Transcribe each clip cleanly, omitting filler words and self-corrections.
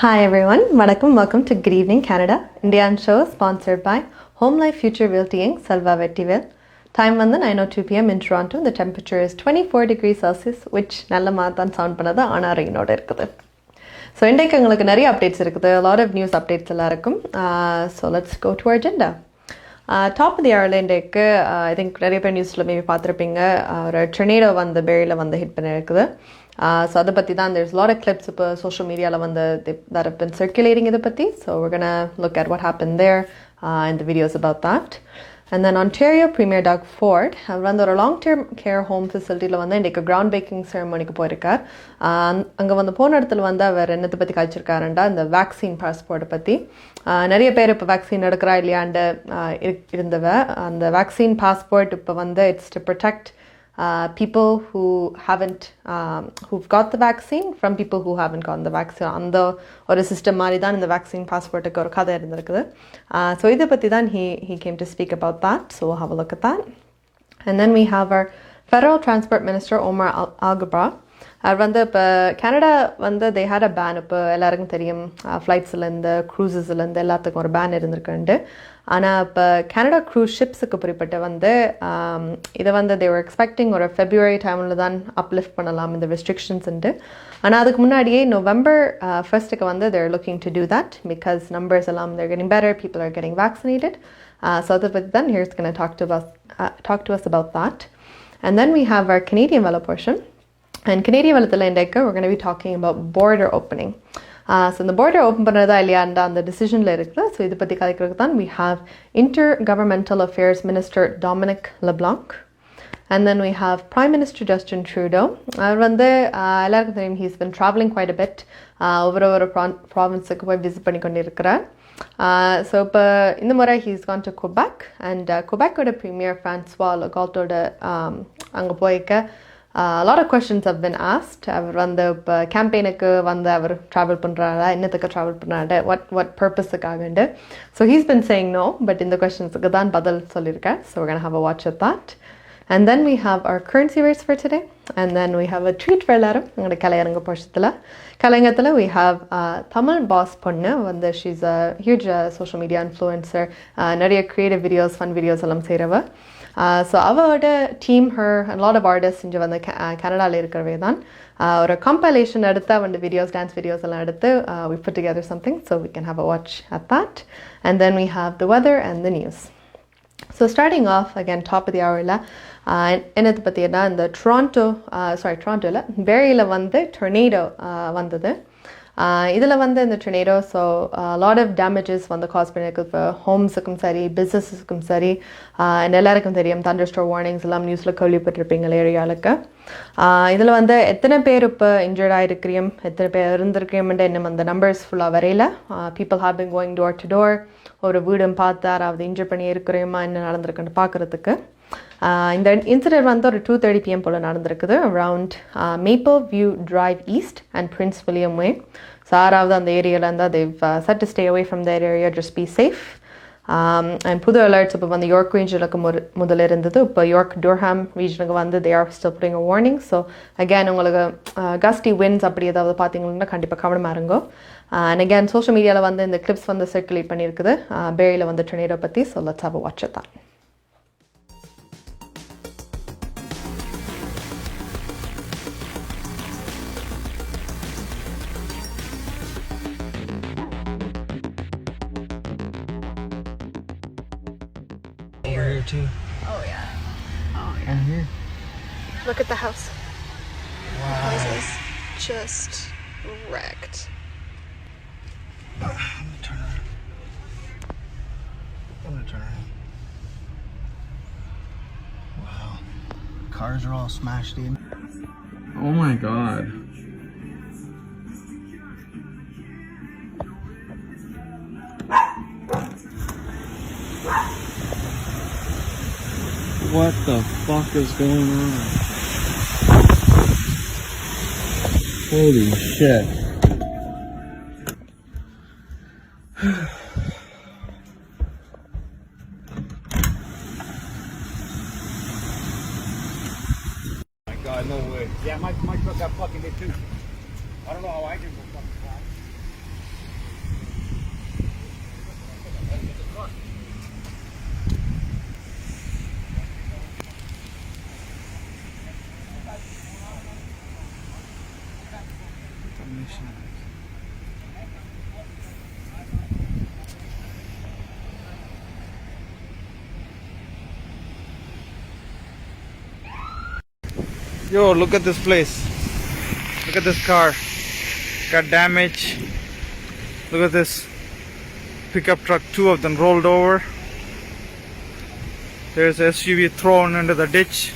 Hi everyone, Vanakkam, welcome to Good Evening Canada, Indian show sponsored by Home Life Future Realty Inc. Selva Vettivel. Time வந்து 9:02 p.m. in Toronto. The temperature is 24 degrees Celsius, which நல்ல மாதான் sound பண்ணது ஆனால் ரெயினோட இருக்குது. So இன்றைக்கு எங்களுக்கு நிறைய updates இருக்குது. A lot of news updates எல்லாம் இருக்கும். So let's go to our agenda. Top the ஹவரில் இன்றைக்கு ஐ திங்க் நிறைய பேர் நியூஸில் மேபி பார்த்துருப்பீங்க. ஒரு டொர்னேடோ வந்து பேரியில் வந்து ஹிட் பண்ணியிருக்குது. ஸோ அதை பற்றி தான் there's a lot of clips இப்போ சோஷியல் மீடியாவில் வந்து that have been circulating இதை பற்றி. So we're gonna look at what happened there and the videos about that. And then Ontario Premier Doug Ford அவர் வந்து ஒரு லாங் டேர்ம் கேர் ஹோம் ஃபெசிலிட்டியில் வந்து இன்றைக்கு ground packing செரமோனிக்கு போயிருக்கார். அங்கே வந்து போன இடத்துல வந்து அவர் என்னத்தை பற்றி கழிச்சிருக்காருண்டா இந்த வேக்சின் பாஸ்போர்ட்டை பற்றி. நிறைய பேர் இப்போ வேக்சின் எடுக்கிறா இல்லையாண்டு இருந்தவ. அந்த வேக்சின் பாஸ்போர்ட் இப்போ வந்து it's to protect people who've got the vaccine from people who haven't gotten the vaccine. அந்த ஒரு சிஸ்டம் மாதிரி தான் இந்த வேக்சின் பாஸ்போர்ட்டுக்கு ஒரு கதை இருந்திருக்குது. ஸோ இதை பற்றி தான் he came to speak about that. So we'll have a look at that. And then we have our Federal Transport Minister Omar Alghabra. அவர் வந்து இப்போ கனடா வந்து they had a ban. இப்போ எல்லாருக்கும் தெரியும் ஃப்ளைட்ஸ்லேருந்து க்ரூசஸ்லேருந்து எல்லாத்துக்கும் ஒரு பேன் இருந்திருக்குண்டு. ஆனால் இப்போ கனடா க்ரூஸ் ஷிப்ஸுக்கு குறிப்பிட்ட வந்து இதை வந்து they were expecting ஒரு ஃபெப்ரவரி டைமில் தான் அப்லிஃப்ட் பண்ணலாம் இந்த ரெஸ்ட்ரிக்ஷன்ஸுண்டு. ஆனால் அதுக்கு முன்னாடியே நவம்பர் 1st வந்து they're looking to do that because numbers எல்லாம் they're getting better, people are getting vaccinated. So அதை பற்றி தான் here's going to talk to us about that. And then we have our Canadian Vela portion. And Canadian Velathil Indeka, we're going to be talking about border opening. So the border open பண்ணதா இல்லையாண்டா அந்த டிசிஷனில் இருக்குது. So இதை பற்றி கதைக்கிறதுக்கு தான் we have Intergovernmental Affairs Minister Dominic LeBlanc. And then we have Prime Minister Justin Trudeau. அவர் வந்து எல்லாருக்கும் தெரியும் he's been traveling quite a bit. ஒவ்வொரு ப்ராவின்ஸுக்கு போய் விசிட் பண்ணி கொண்டு இருக்கிறார். ஸோ இப்போ இந்த முறை he's gone to Quebec. And Quebecோட Premier François Legaultோட அங்கே போய்க்க a lot of questions have been asked. அவர் வந்து இப்போ கேம்பெயினுக்கு வந்து அவர் ட்ராவல் பண்ணுறாரா, என்னத்துக்கு ட்ராவல் பண்ணுறாரு, what purpose-க்காகண்டு. So he's been saying no, but இந்த questions-க்கு தான் பதில் சொல்லியிருக்கார். So we're going to have a watch at that. And then we have our currency rates for today. And then we have a treat for எல்லாரும் எங்களோட கலையரங்க போஷத்தில். கலையங்கத்தில் we have Tamil boss பொண்ணு வந்து she's a huge social media influencer. நிறைய creative videos, fun videos எல்லாம் செய்கிறவ. So அவரோட team a lot of artists இங்கே வந்து கனடாவில் இருக்கிறவே தான் ஒரு கம்பைலேஷன் எடுத்து வந்து டான்ஸ் வீடியோஸ் எல்லாம் எடுத்து we put together something so we can have a watch at that. And then we have the weather and the news. So starting off again top of the hourல என்னத்தை பற்றினா இந்த டொரண்டோவில் பேரியில் வந்து tornado வந்தது. இதில் வந்து இந்த tornado so lot of damages வந்து காஸ் பண்ணியிருக்கு. இப்போ ஹோம்ஸுக்கும் சரி பிஸ்னஸுக்கும் சரி எல்லாருக்கும் தெரியும் தண்டர் ஸ்டோர் வார்னிங்ஸ் எல்லாம் நியூஸில் கேள்விப்பட்டிருப்பீங்க ஏரியாவுக்கு. இதில் வந்து எத்தனை பேர் இப்போ இன்ஜர்ட் ஆகிருக்கிறீம், எத்தனை பேர் இருந்திருக்கிறீம்ன்ற இன்னும் அந்த நம்பர்ஸ் ஃபுல்லாக வரையில. People have been going door to door ஒரு வீடும் பார்த்து யாராவது இன்ஜர் பண்ணி இருக்கிறோமா என்ன நடந்திருக்குன்னு பார்க்குறதுக்கு. இந்த இன்சிடென்ட் வந்து ஒரு 2:30 p.m. போல் நடந்திருக்குது around Maple View Drive East and Prince William Way. So யாராவது அந்த ஏரியாவில் இருந்தால் they've set to stay away from that area, just be safe. And புது அலர்ட்ஸ் இப்போ வந்து யோர்க் ரீஜனுக்கு முதல்ல இருந்தது. இப்போ யோர்க் டூர்ஹாம் ரீஜனுக்கு வந்து they are still putting a warning. So again உங்களுக்கு gusty winds அப்படி ஏதாவது பார்த்தீங்கன்னா கண்டிப்பாக கவனமாக இருங்கோ. அண்ட் அகேன் சோஷியல் மீடியாவில் வந்து இந்த கிளிப்ஸ் வந்து சர்க்குலேட் பண்ணியிருக்குது பேரியில் வந்து டொர்னேடோ பற்றி. So let's have a watch at that. Here too. Oh yeah. And here. Look at the house. Wow. The house is just wrecked. I'm gonna turn around. Wow. Cars are all smashed in. Oh my god. What the fuck is going on? Holy shit. My God, no way. Yeah, my truck got fucking hit too. I don't know how I didn't go fucking fly. Yo, look at this place. Look at this car. Got damage. Look at this pickup truck. 2 of them rolled over. There's a SUV thrown into the ditch.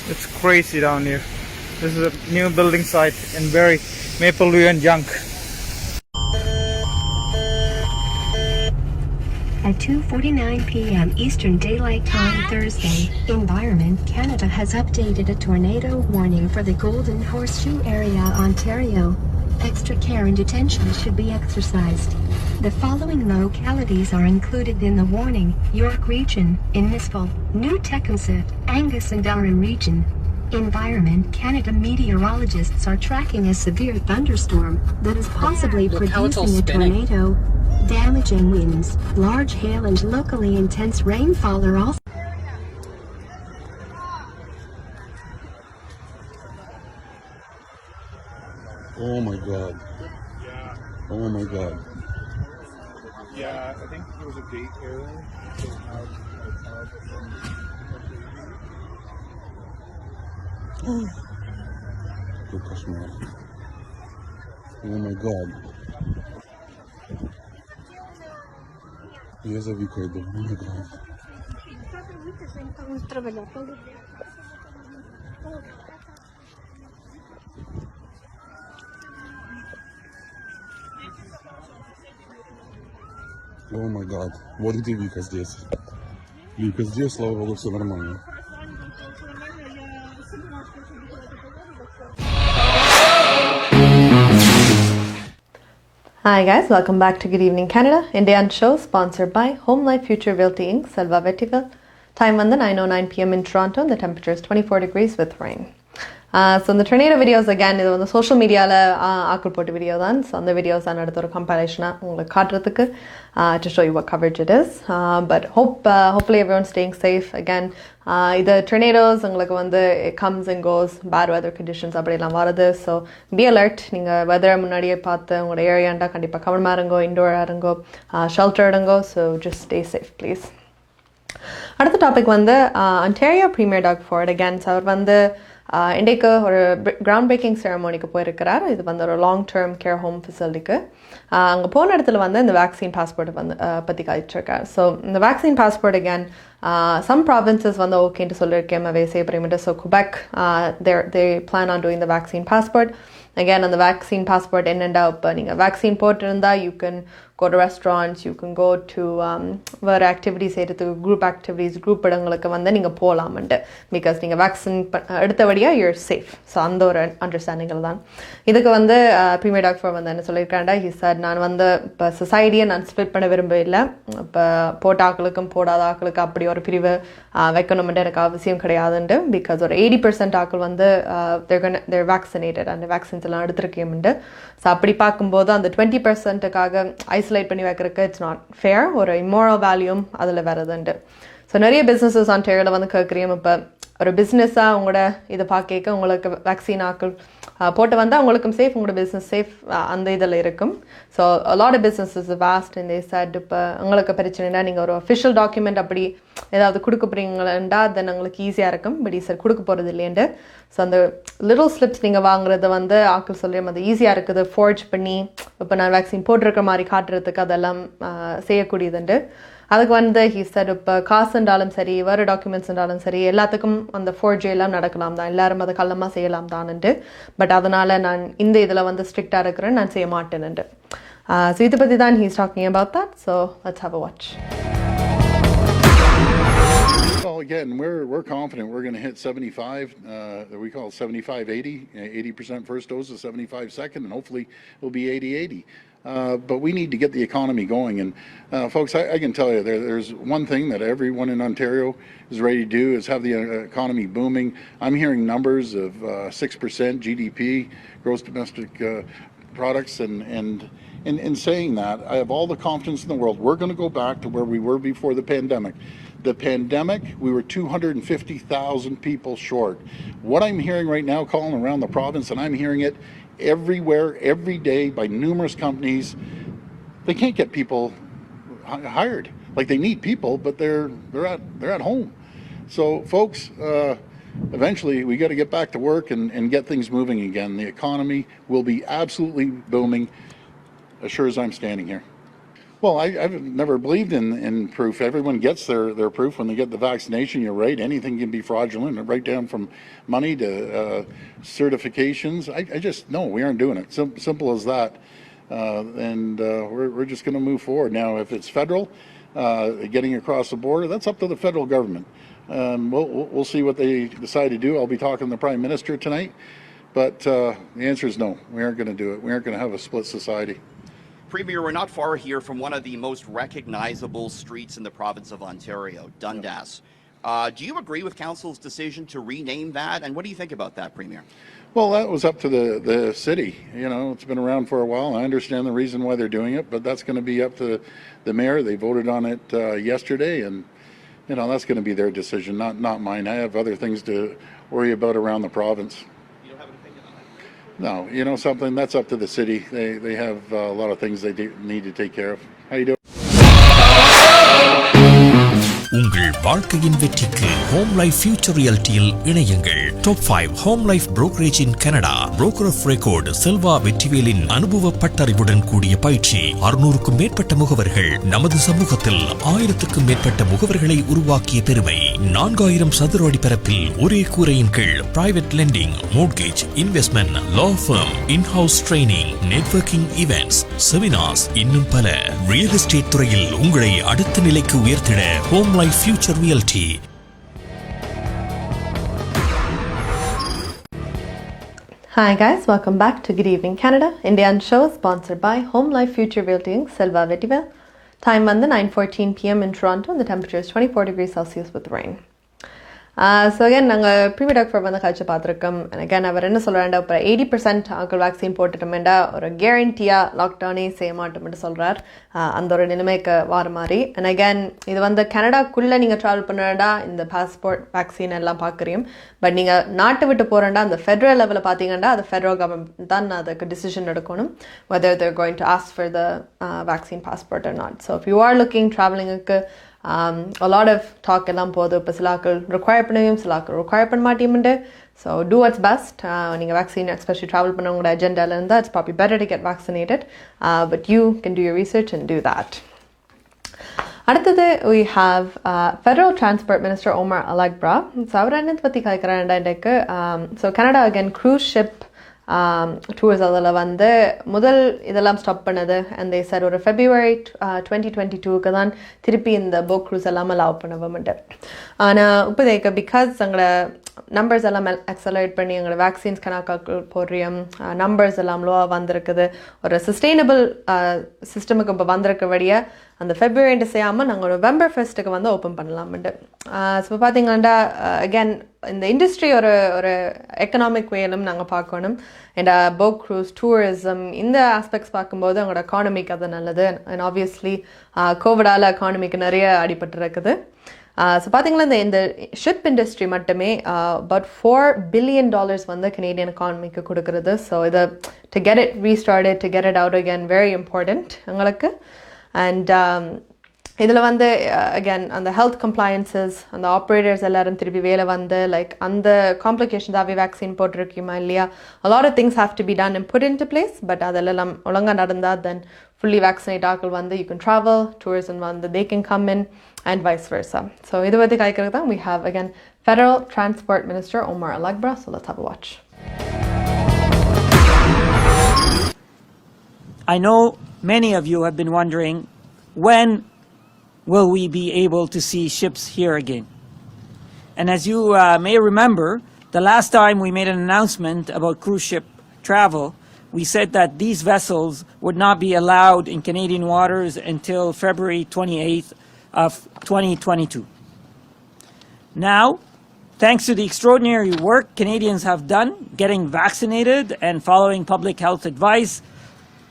It's crazy down here. This is a new building site in Barrie, Mapleview and Yonge. At 2:49 p.m. Eastern Daylight Time Thursday, Environment Canada has updated a tornado warning for the Golden Horseshoe area, Ontario. Extra care and attention should be exercised. The following localities are included in the warning: York Region, Innisfil, New Tecumseh, Angus and Durham Region. Environment Canada meteorologists are tracking a severe thunderstorm that is possibly producing a tornado. Damaging winds, large hail and locally intense rainfall are also Oh my god. Yeah. Oh my god. Yeah, I think there was a gate error. Qué cauchemar. Oh my god. Я за Викой иду. Oh my god. О май гад. Вот где Вика здесь. Вика здесь, слава богу, все нормально. Hi guys, welcome back to Good Evening Canada. Indian show sponsored by Home Life Future Realty Inc. Selva Vettiville. Time on the 9:09 p.m. in Toronto and the temperature is 24 degrees with rain. So இந்த tornado videos again, இது வந்து social mediaல ஆக்கள் போட்ட video தான். So அந்த videos தான் அடுத்த ஒரு compilation உங்களுக்கு காட்டுறதுக்கு to show you what coverage it is. But hopefully everyone's staying safe. Again, இது tornadoes உங்களுக்கு வந்து it comes and goes, bad weather conditions அப்படிலாம் வருது. So be alert. நீங்கள் weather முன்னாடியே பார்த்து உங்களோட ஏரியாண்டா கண்டிப்பாக கவனமாக இருங்கோ, indoor இருங்கோ, shelter எடுங்கோ. So just stay safe please. அடுத்த டாபிக் வந்து Ontario Premier Doug Ford. Again, so அவர் வந்து இன்றைக்கு ஒரு கிரவுண்ட் பிரேக்கிங் செரமோனிக்கு போயிருக்கிறார். இது வந்து ஒரு லாங் டேர்ம் கேர் ஹோம் ஃபெசிலிட்டிக்கு. அங்கே போன இடத்துல வந்து இந்த வேக்சின் பாஸ்போர்ட் வந்து பற்றி கழிச்சிருக்கார். ஸோ இந்த vaccine passport again some provinces வந்து ஓகேன்ட்டு சொல்லியிருக்கேன் வேசே பிரிமிட்டு. So Quebec they plan on doing the vaccine passport. Again, on the vaccine passport என்னண்டா இப்போ நீங்கள் வேக்சின் போட்டிருந்தா you can go to restaurants, you can go to வேறு ஆக்டிவிட்டிஸ் செய்கிறதுக்கு குரூப் ஆக்டிவிட்டிஸ் குரூப் இடங்களுக்கு வந்து நீங்கள் போகலாமன்ட்டு. பிகாஸ் நீங்கள் வேக்சின் எடுத்தபடியாக you're safe. ஸோ அந்த ஒரு அண்டர்ஸ்டாண்டிங்கில் தான் இதுக்கு வந்து ப்ரீமியர் டாக்டர் வந்து என்ன சொல்லியிருக்காண்டா, he said நான் வந்து இப்போ சொசைட்டியை நான் ஸ்ப்ளிட் பண்ண விரும்பவில்லை. இப்போ போட்ட ஆக்களுக்கும் போடாத ஆக்களுக்கு அப்படி ஒரு பிரிவு வைக்கணும்ன்ட்டு எனக்கு அவசியம் கிடையாதுன்ட்டு. பிகாஸ் ஒரு 80% ஆக்கள் வந்து they're vaccinated அந்த வேக்சின்ஸ் எல்லாம் எடுத்திருக்கேன்ட்டு. ஸோ அப்படி பார்க்கும்போது அந்த 20%க்காக ஐசோலேட் பண்ணி வைக்கிறதுக்கு இட்ஸ் நாட் ஃபேர். ஒரு இம்மோரல் வேல்யூம் அதில் வருதுன்ட்டு. ஸோ நிறைய பிஸ்னஸஸ் ஆன்டேரியோவில் வந்து கேட்குறீங்க. இப்போ ஒரு பிஸ்னஸாக உங்களோட இதை பார்க்க உங்களுக்கு வேக்சின் ஆக்கள் போட்டு வந்தால் உங்களுக்கும் சேஃப், உங்களோட பிஸ்னஸ் சேஃப் அந்த இதில் இருக்கும். So lot of businesses was இந்த சைட். இப்போ உங்களுக்கு பிரச்சனைனா நீங்கள் ஒரு அஃபிஷியல் டாக்குமெண்ட் அப்படி ஏதாவது கொடுக்க போகிறீங்களா தென் உங்களுக்கு ஈஸியாக இருக்கும். பட் சார் கொடுக்க போகிறது இல்லையண்டு. ஸோ அந்த லிட்டில் ஸ்லிப்ஸ் நீங்கள் வாங்குறது வந்து ஆக்கள் சொல்கிறேன் அது ஈஸியாக இருக்குது. ஃபோர்ஜ் பண்ணி இப்போ நான் வேக்சின் போட்டிருக்க மாதிரி காட்டுறதுக்கு அதெல்லாம் செய்யக்கூடியதுண்டு. அதுக்கு வந்து he said இப்போ காசு இருந்தாலும் சரி வேறு டாக்குமெண்ட்ஸ் இருந்தாலும் சரி எல்லாத்துக்கும் அந்த ஃபோர்ஜ் எல்லாம் நடக்கலாம் தான், எல்லாரும் அதை கள்ளமாக செய்யலாம் தான்ட்டு. பட் அதனால் நான் இந்த இதில் வந்து ஸ்ட்ரிக்டாக இருக்கிறேன், நான் செய்ய மாட்டேன்ட்டு. ஸோ இதை பற்றி தான் he's talking about that. So let's have a watch. Well, again, we're confident we're going to hit 75. We call it 75-80, 80% first dose, 75 second, and hopefully it'll be 80-80. But we need to get the economy going. And folks, I can tell you, there's one thing that everyone in Ontario is ready to do is have the economy booming. I'm hearing numbers of 6% GDP, gross domestic products, and in saying that, I have all the confidence in the world. We're going to go back to where we were before the pandemic. The pandemic, we were 250,000 people short. What I'm hearing right now, calling around the province, and I'm hearing it everywhere, every day by numerous companies, they can't get people hired. Like, they need people, but they're at home. So, folks, eventually we got to get back to work and get things moving again. The economy will be absolutely booming as sure as I'm standing here. Well, I've never believed in proof. Everyone gets their proof when they get the vaccination. You're right. Anything can be fraudulent, right down from money to certifications. I just, no, we aren't doing it. Simple as that. We're just going to move forward. Now, if it's federal, getting across the border, that's up to the federal government. We'll see what they decide to do. I'll be talking to the Prime Minister tonight. But the answer is no. We aren't going to do it. We aren't going to have a split society. Premier, we're not far here from one of the most recognizable streets in the province of Ontario, Dundas. Do you agree with Council's decision to rename that? And what do you think about that, Premier? Well, that was up to the city. You know, it's been around for a while. I understand the reason why they're doing it, but that's going to be up to the mayor. They voted on it yesterday, and you know, that's going to be their decision, not mine. I have other things to worry about around the province. You don't have an opinion on that? No, you know something, that's up to the city. They have a lot of things they need to take care of. How you doing? உங்கள் வாழ்க்கையின் வெற்றிக்கு home life future ரியாலிட்டியில் இணையுங்கள். Top 5 home life brokerage in Canada. Broker of record Selva வெற்றிவேலின் அனுபவ பட்டறிவுடன் கூடிய பயிற்சி. 600க்கும் மேற்பட்ட முகவர்கள் நமது சமூகத்தில் 1000க்கும் மேற்பட்ட முகவர்களை உருவாக்கிய பெருமை. 4000 சதுர அடி பரப்பில் ஒரே கூரையின் கீழ் private lending, mortgage, investment, law firm, in house training, networking events, seminars, இன்னும் பல. ரியல் எஸ்டேட் துறையில் உங்களை அடுத்த நிலைக்கு உயர்த்திட home life future reality. Hi guys, welcome back to Good Evening Canada. Indian show sponsored by Home Life Future Realty Selva Vetivel. Time on the 9:14 p.m. in Toronto and the temperature is 24 degrees Celsius with rain. So again, நாங்கள் privy doctor வந்து கழிச்சு பார்த்துருக்கோம். And again அவர் என்ன சொல்கிறாண்டா, இப்போ 80% ஆக்கள் vaccine போட்டுட்டோம்டா ஒரு கேரண்டியாக லாக்டவுனே செய்ய மாட்டோம்னு சொல்கிறார். அந்த ஒரு நிலைமைக்கு வர மாதிரி. அண்ட் அகேன் இது வந்து கனடாக்குள்ளே நீங்கள் ட்ராவல் பண்ணுறா இந்த பாஸ்போர்ட் வேக்சின் எல்லாம் பார்க்குறீங்க. பட் நீங்கள் நாட்டை விட்டு போகிறேன்டா அந்த ஃபெட்ரல் லெவலில் பார்த்தீங்கன்னா அது ஃபெட்ரல் கவர்மெண்ட் தான் அதுக்கு டிசிஷன் எடுக்கணும் whether they're going to ask for the vaccine passport or not. So if you are looking traveling-க்கு a lot of talk எல்லாம் போகுது. இப்போ சிலாக்கள் ரிக்வயர் பண்ணுவீங்க, சிலாக்கள் ரிக்வயர் பண்ண மாட்டீங்கண்டு. So do what's best. நீங்கள் வேக்சின் எஸ்பெஷலி ட்ராவல் பண்ணவங்களோட அஜெண்டாவில் இருந்தால் it's probably better to get vaccinated. But you can do your research and do that. அடுத்தது we have Federal Transport Minister Omar Alagbra. So அவர் என்னத்தை பற்றி கேட்குறாண்டா இன்றைக்கு. So Canada again cruise ship tours அதில் வந்து முதல் இதெல்லாம் ஸ்டாப் பண்ணது. அண்ட் தே சார் ஒரு February 2022க்கு தான் திருப்பி இந்த போட் க்ரூஸ் எல்லாம் அலோவ் பண்ணுவோம்ட்டு. ஆனால் இப்போ தேக்க பிகாஸ் எங்களோட நம்பர்ஸ் எல்லாம் அக்சலரேட் பண்ணி எங்களோட வேக்சின்ஸ் கணக்காக்கள் போடுறியம் நம்பர்ஸ் எல்லாம் லோவாக வந்திருக்குது. ஒரு சஸ்டெயினபிள் சிஸ்டமுக்கு இப்போ வந்திருக்கபடியே அந்த ஃபெப்ரவரின்ட்டு செய்யாமல் நாங்கள் November 1st வந்து ஓப்பன் பண்ணலாம்ட்டு. ஸோ இப்போ பார்த்தீங்கன்னா அகேன் இந்த இண்டஸ்ட்ரி ஒரு எக்கனாமிக் வேலும் நாங்கள் பார்க்கணும். அண்ட் போட் க்ரூஸ், டூரிசம் இந்த ஆஸ்பெக்ட்ஸ் பார்க்கும்போது அவங்களோட எக்கானமிக்கு அது நல்லது. அண்ட் ஆப்வியஸ்லி கோவிடால் எக்கானமிக்கு நிறைய அடிபட்டு இருக்குது. ஸோ பார்த்தீங்கன்னா இந்த ஷிப் இண்டஸ்ட்ரி மட்டுமே about $4 billion வந்து கனேடியன் எக்கானமிக்கு கொடுக்குறது. ஸோ இதை to get it restarted, to get it out again very important எங்களுக்கு. அண்ட் இதில் வந்து அகேன் அந்த ஹெல்த் கம்ப்ளையன்சஸ், அந்த ஆப்ரேட்டர்ஸ் எல்லாரும் திருப்பி வேலை வந்து லைக் அந்த காம்ப்ளிகேஷன்ஸாகவே வேக்சின் போட்டிருக்குமா இல்லையா, a lot of things have to be done and put into place. But அதெல்லாம் ஒழுங்காக நடந்தால் தென் fully vaccinated ஆக்கள் வந்து you can travel, tourism வந்து they can come in and vice versa. So இது பற்றி காய்க்கிறது தான் we have again Federal Transport Minister Omar Alagbra. So let's have a watch. I know many of you have been wondering, when will we be able to see ships here again? And as you may remember, the last time we made an announcement about cruise ship travel, we said that these vessels would not be allowed in Canadian waters until February 28th of 2022. Now, thanks to the extraordinary work Canadians have done getting vaccinated and following public health advice,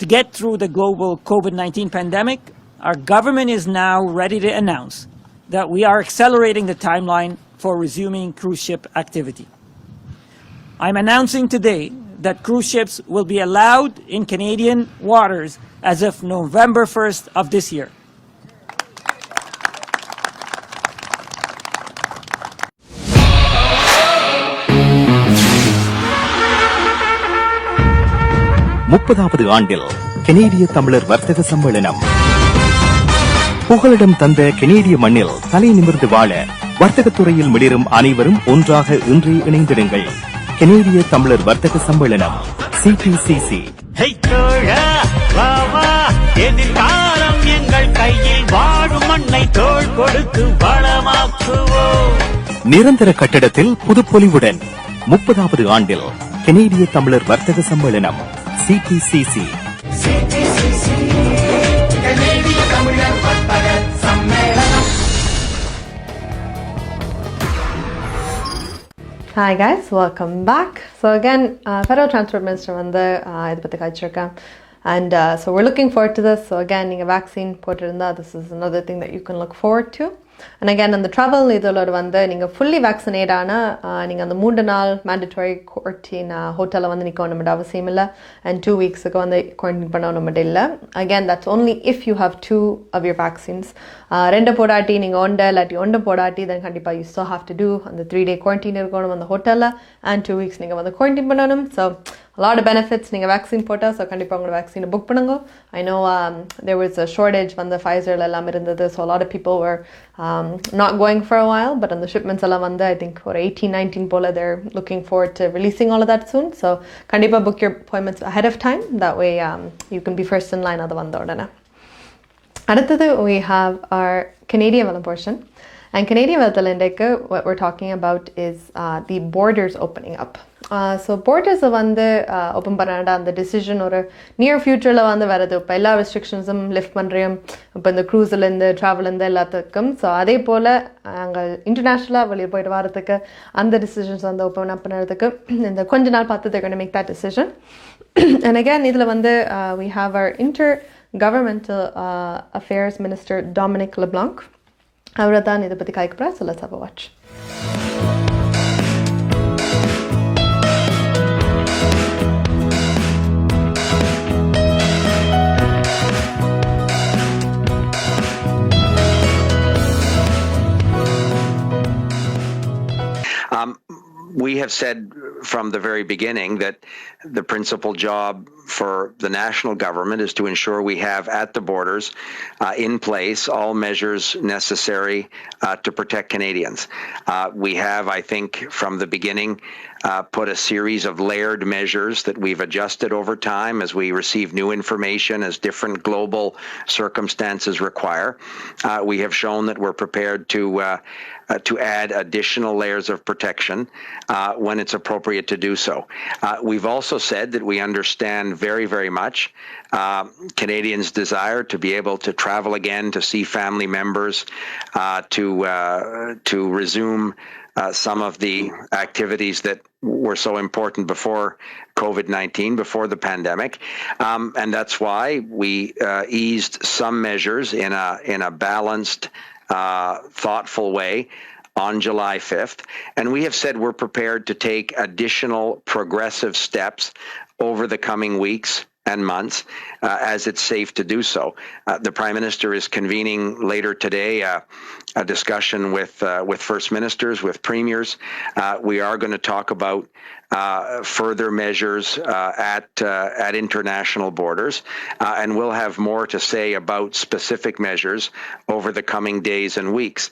To get through the global COVID-19 pandemic, our government is now ready to announce that we are accelerating the timeline for resuming cruise ship activity. I'm announcing today that cruise ships will be allowed in Canadian waters as of November 1st of this year. முப்பதாவது ஆண்டில் கனேடிய தமிழர் வர்த்தக சம்மேளனம் புகலிடம் தந்த கனேடிய மண்ணில் தலை நிமிர்ந்து வாழ வர்த்தகத் துறையில் மிளிரும் அனைவரும் ஒன்றாக இன்றே இணைந்திடுங்கள். கனேடிய தமிழர் வர்த்தக சம்மேளனம் CTCC. எதிர்காலம் எங்கள் கையில் வாழும் மண்ணை தோள் கொடுத்து வளமாக்குவோம். நிரந்தர கட்டடத்தில் புதுப்பொலிவுடன் 30வது ஆண்டில் கனேடிய தமிழர் வர்த்தக சம்மேளனம் CTCC. Hi guys, welcome back. So again, Federal Transport Minister வந்து இதை பற்றி காய்ச்சிருக்கேன். And so we're looking forward to this. So again, நீங்கள் vaccine போட்டிருந்தா, this is another thing that you can look forward to. And again, on the travel இதோட வந்து நீங்கள் fully vaccinated ஆனா நீங்கள் அந்த 3 நாள் mandatory quarantine ஹோட்டலில் வந்து நிற்க வேண்டிய அவசியம் இல்லை. And 2 weeksக்கு வந்து quarantine பண்ண வேண்டிய இல்லை. Again, that's only if you have 2 of your vaccines. 2 போடாட்டி நீங்கள் இல்லாட்டி 1 போடாட்டி then கண்டிப்பாக you still have to do அந்த 3-day quarantine இருக்கணும் அந்த ஹோட்டலில். And 2 weeks நீங்கள் வந்து quarantine பண்ணணும். So a lot of benefits நீங்கள் vaccine போட்டால். ஸோ கண்டிப்பாக உங்களோட vaccine புக் பண்ணுங்க. I know there was a shortage வந்து Pfizerல எல்லாம் இருந்தது. So a lot of people were not going for a while, but on the shipments எல்லாம் வந்து I think ஒரு 18-19 போல they're looking forward to releasing all of that soon. So கண்டிப்பாக book your appointments ahead of time. That way you can be first in line அது வந்த உடனே. அடுத்தது we have our Canadian Wealth portion. And Canadian Wealth இன்றைக்கு what we're talking about is the borders opening up. So borders வந்து open பண்ணாண்டா அந்த decision ஒரு near ஃபியூச்சரில் வந்து வருது. இப்போ எல்லா ரெஸ்ட்ரிக்ஷன்ஸும் லிஃப்ட் பண்ணுறோம். இப்போ இந்த க்ரூஸ்லேருந்து ட்ராவல்லேருந்து எல்லாத்துக்கும். ஸோ அதே போல் நாங்கள் இன்டர்நேஷ்னலாக வெளியே போயிட்டு வரதுக்கு அந்த டிசிஷன்ஸ் வந்து ஓப்பன் அப் பண்ணுறதுக்கு இந்த கொஞ்ச நாள் பார்த்து they're going to make that decision. And again இதில் வந்து we have our Intergovernmental Affairs Minister Dominic LeBlanc. அவரை தான் இதை பற்றி காய்க்க போகிறேன். So let's have a watch. We have said from the very beginning that the principal job for the national government is to ensure we have at the borders in place all measures necessary to protect Canadians. We have, I think, from the beginning put a series of layered measures that we've adjusted over time as we receive new information, as different global circumstances require. We have shown that we're prepared to add additional layers of protection when it's appropriate to do so. We've also said that we understand very, very much Canadians' desire to be able to travel again, to see family members, to resume some of the activities that were so important before COVID-19, before the pandemic. And that's why we eased some measures in a balanced, thoughtful way on July 5th. And we have said we're prepared to take additional progressive steps over the coming weeks and months as it's safe to do so. The Prime Minister is convening later today a discussion with First Ministers, with Premiers. We are going to talk about further measures at international borders, and we'll have more to say about specific measures over the coming days and weeks.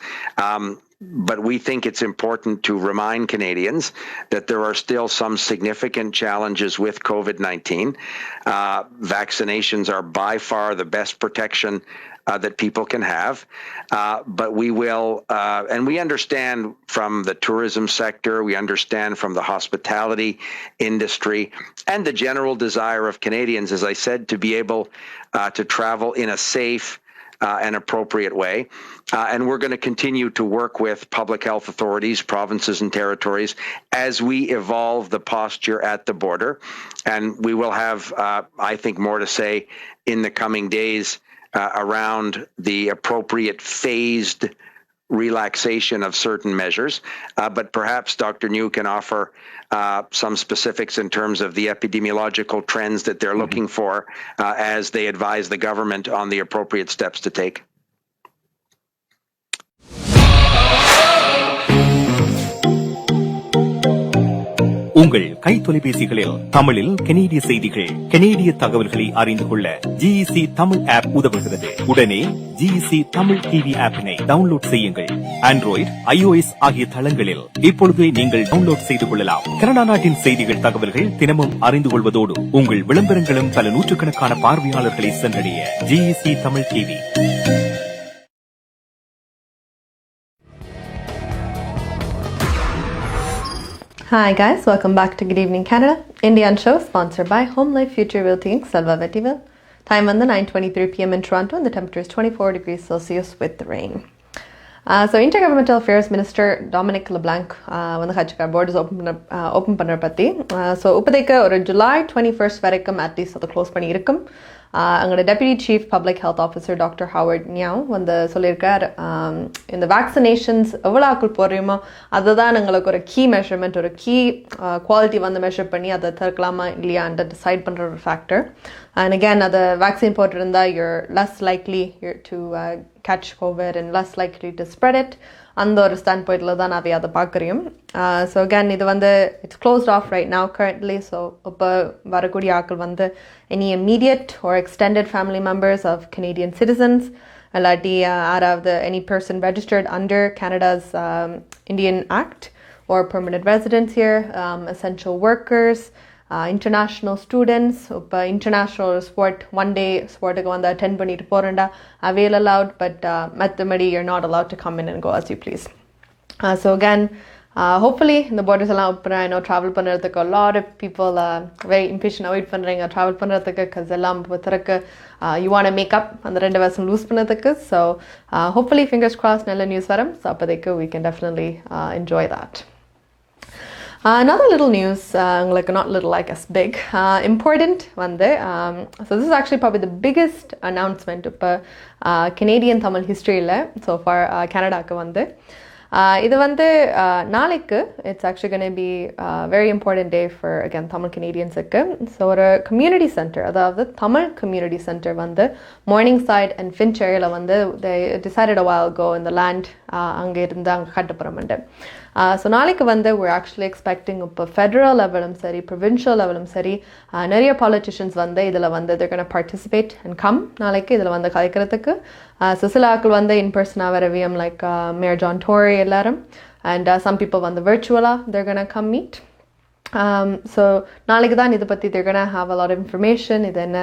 But we think it's important to remind Canadians that there are still some significant challenges with COVID-19. Vaccinations are by far the best protection that people can have. But we will, and we understand from the tourism sector, we understand from the hospitality industry, and the general desire of Canadians, as I said, to be able to travel in a safe, an appropriate way. And we're going to continue to work with public health authorities, provinces and territories as we evolve the posture at the border. And we will have, I think, more to say in the coming days around the appropriate phased relaxation of certain measures. But perhaps Dr. New can offer some specifics in terms of the epidemiological trends that they're looking for as they advise the government on the appropriate steps to take. உங்கள் கை தொலைபேசிகளில் தமிழில் கனேடிய செய்திகள், கனேடிய தகவல்களை அறிந்து கொள்ள GEC Tamil app உதவுகிறது. உடனே GEC தமிழ் டிவி ஆப்பினை டவுன்லோட் செய்யுங்கள். ஆண்ட்ராய்டு, iOS ஆகிய தளங்களில் இப்பொழுதே நீங்கள் டவுன்லோட் செய்து கொள்ளலாம். கனடா நாட்டின் செய்திகள், தகவல்கள் தினமும் அறிந்து கொள்வதோடு உங்கள் விளம்பரங்களும் பல நூற்றுக்கணக்கான பார்வையாளர்களை சென்றடைய GEC Tamil TV. Hi guys, welcome back to Good Evening Canada. Indian show sponsored by Home Life Future Realty Inc. Selva Vettiville. Time on the 9:23 p.m. in Toronto and the temperature is 24 degrees Celsius with rain. So Intergovernmental Affairs Minister Dominic LeBlanc when the board is open panna patti. So upadeka or July 21st varaikkum at least the close panni irukkum. அங்களோட deputy chief public health officer doctor Howard Njoo வந்து சொல்லியிருக்கார், இந்த vaccinations எவ்வளோ ஆக்கள் போடுறோமோ அதை தான் எங்களுக்கு ஒரு கீ மெஷர்மெண்ட், ஒரு கீ குவாலிட்டி வந்து மெஷர் பண்ணி அதை தடுக்கலாமா இல்லையான்ற டிசைட் பண்ணுற ஒரு ஃபேக்டர். அண்ட் அகேன் அதை வேக்சின் போட்டிருந்தா you're less likely to catch COVID and less likely to spread it. அந்த ஒரு ஸ்டாண்ட் பாயிண்டில் தான் நான் அதை பார்க்குறேன். ஸோ அகேன் இது வந்து it's closed off right now currently. So இப்போ வரக்கூடிய ஆக்கள் வந்து any immediate or extended family members of Canadian citizens, இல்லாட்டி யாராவது any person registered under Canada's Indian Act or permanent residents here, essential workers, international students. இப்போ international sport one day ஸ்போர்ட்டுக்கு வந்து attend பண்ணிட்டு போகிறேன்டா avail allowed, but மற்றபடி you're not allowed to come in and go as you please. So again, hopefully இந்த borders எல்லாம் open. I know travel பண்ணுறதுக்கு a lot of people very impatient wait பண்ணுறீங்க travel பண்ணுறதுக்கு, because எல்லாம் ஒருத்தருக்கு you want to make up அந்த 2 வருஷம் loose பண்ணதுக்கு. So hopefully fingers crossed நல்ல நியூஸ் வரும். So அப்போதைக்கு we can definitely enjoy that. Another little news, like not little, I guess big, important one there. So this is actually probably the biggest announcement of Canadian Tamil history so far Canada ku vande. இது வந்து நாளைக்கு it's actually gonna be very important day for again Tamil கனேடியன்ஸுக்கு. So ஒரு community centre, அதாவது Tamil community centre வந்து Morningside and Finch ஏரியாவில் வந்து decided a while ago இந்த லேண்ட் அங்கே இருந்து அங்கே கட்டப்புறமண்டு. ஸோ நாளைக்கு வந்து we're actually expecting இப்போ ஃபெடரல் லெவலும் சரி ப்ரொவின்ஷியல் லெவலும் சரி நிறைய பாலிட்டிஷியன்ஸ் வந்து இதில் வந்து they're going to participate and come நாளைக்கு இதில் வந்து கலைக்கிறதுக்கு. ஸோ சில ஆக்கள் வந்து இன் பர்சனாக வரவியம் லைக் மேயர் ஜான் டோரி எல்லாரும், அண்ட் சம் பீப்புள் வந்து virtually they're going to come meet. So நாளைக்கு தான் இதை பற்றி they're going to have a lot of information, இது என்ன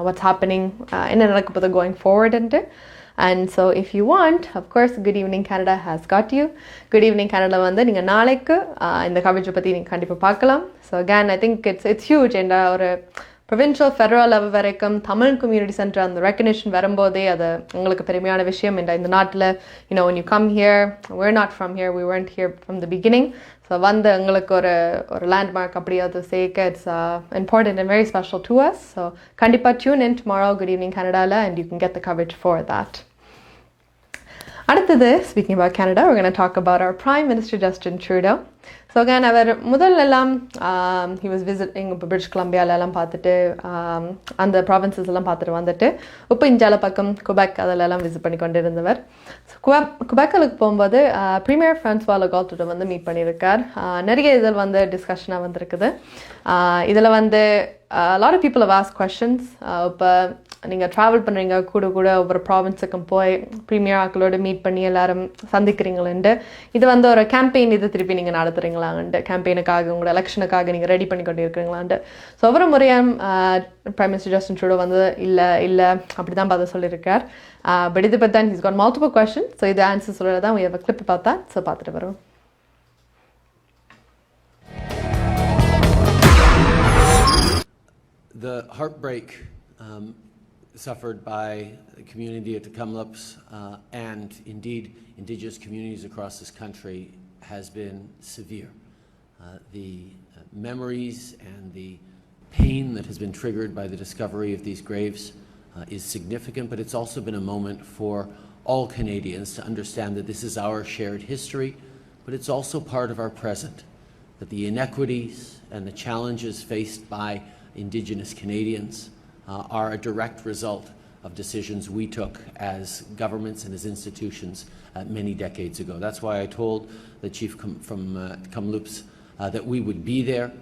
what's happening, என்ன நடக்க போகுது going forward ன்ட்டு. And so if you want, of course, Good Evening Canada has got you. Good Evening Canada வந்து நீங்கள் நாளைக்கு இந்த கவரேஜை பற்றி நீங்கள் கண்டிப்பாக பார்க்கலாம். So again, I think it's huge. and ஒரு ப்ரொவின்ஷியல் ஃபெடரல் லெவல் வரைக்கும் தமிழ் கம்யூனிட்டி சென்டர் அந்த ரெக்கக்னிஷன் வரும்போதே அது உங்களுக்கு பெருமையான விஷயம். இந்த நாட்டில் when you come here, we're not from here, we weren't here from the beginning. So வந்து எங்களுக்கு ஒரு landmark அப்படி அது சேர்க்க it's important and very special to us. So கண்டிப்பாக tune in tomorrow Good Evening Canada and you can get the coverage for that. அடுத்தது, speaking about Canada, we're going to talk about our Prime Minister Justin Trudeau. So again, அவர் முதல்லெல்லாம் he was visiting இப்போ British கொலம்பியாலெல்லாம் பார்த்துட்டு அந்த provinces எல்லாம் பார்த்துட்டு வந்துட்டு இப்போ இந்தியால பக்கம் குபெக் அதெல்லாம் விசிட் பண்ணி கொண்டு இருந்தவர். குபெக்கலுக்கு போகும்போது ப்ரீமியர் ஃப்ரான்சுவா லெகால்ட்டோட வந்து மீட் பண்ணியிருக்கார். நிறைய இதில் வந்து டிஸ்கஷனாக வந்திருக்குது. இதில் வந்து a lot of people have asked questions. இப்போ நீங்கள் ட்ராவல் பண்ணுறீங்க கூட ஒவ்வொரு ப்ராவின்ஸுக்கும் போய் ப்ரீமியர் ஆக்களோடு மீட் பண்ணி எல்லாரும் சந்திக்கிறீங்களேன்ட்டு, இது வந்து ஒரு கேம்பெயின் இது திருப்பி நீங்கள் நடத்துகிறீங்களான்ட்டு, கேம்பெயினுக்காக உங்களோட எலெக்ஷனுக்காக நீங்கள் ரெடி பண்ணி கொண்டு இருக்கிறீங்களான்ட்டு. ஸோ ஒவ்வொரு முறையும் Prime Minister Justin Trudeau வந்து இல்லை அப்படி தான் பார்த்து சொல்லியிருக்கார். பட் இது பற்றி தான் he's got multiple questions. So இது ஆன்சர் சொல்கிறது தான் we have a clip about that. So பார்த்துட்டு வரோம். The heartbreak suffered by the community at the Kamloops and indeed Indigenous communities across this country has been severe. The memories and the pain that has been triggered by the discovery of these graves is significant, but it's also been a moment for all Canadians to understand that this is our shared history, but it's also part of our present, that the inequities and the challenges faced by Indigenous Canadians are a direct result of decisions we took as governments and as institutions many decades ago. That's why I told the chief from Kamloops that we would be there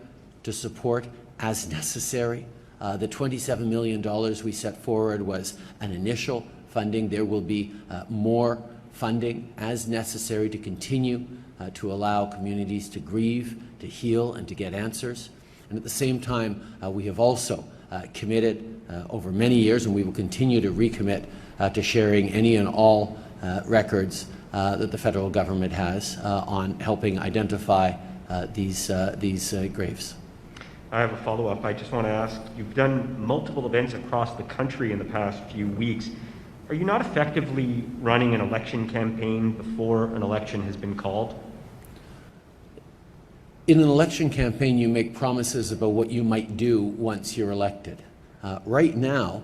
to support as necessary. The $27 million we set forward was an initial funding. There will be more funding as necessary to continue to allow communities to grieve, to heal, and to get answers. And at the same time, we have also committed over many years, and we will continue to recommit to sharing any and all records that the federal government has on helping identify these graves. I have a follow-up. I just want to ask, you've done multiple events across the country in the past few weeks. Are you not effectively running an election campaign before an election has been called? In an election campaign, you make promises about what you might do once you're elected. Right now,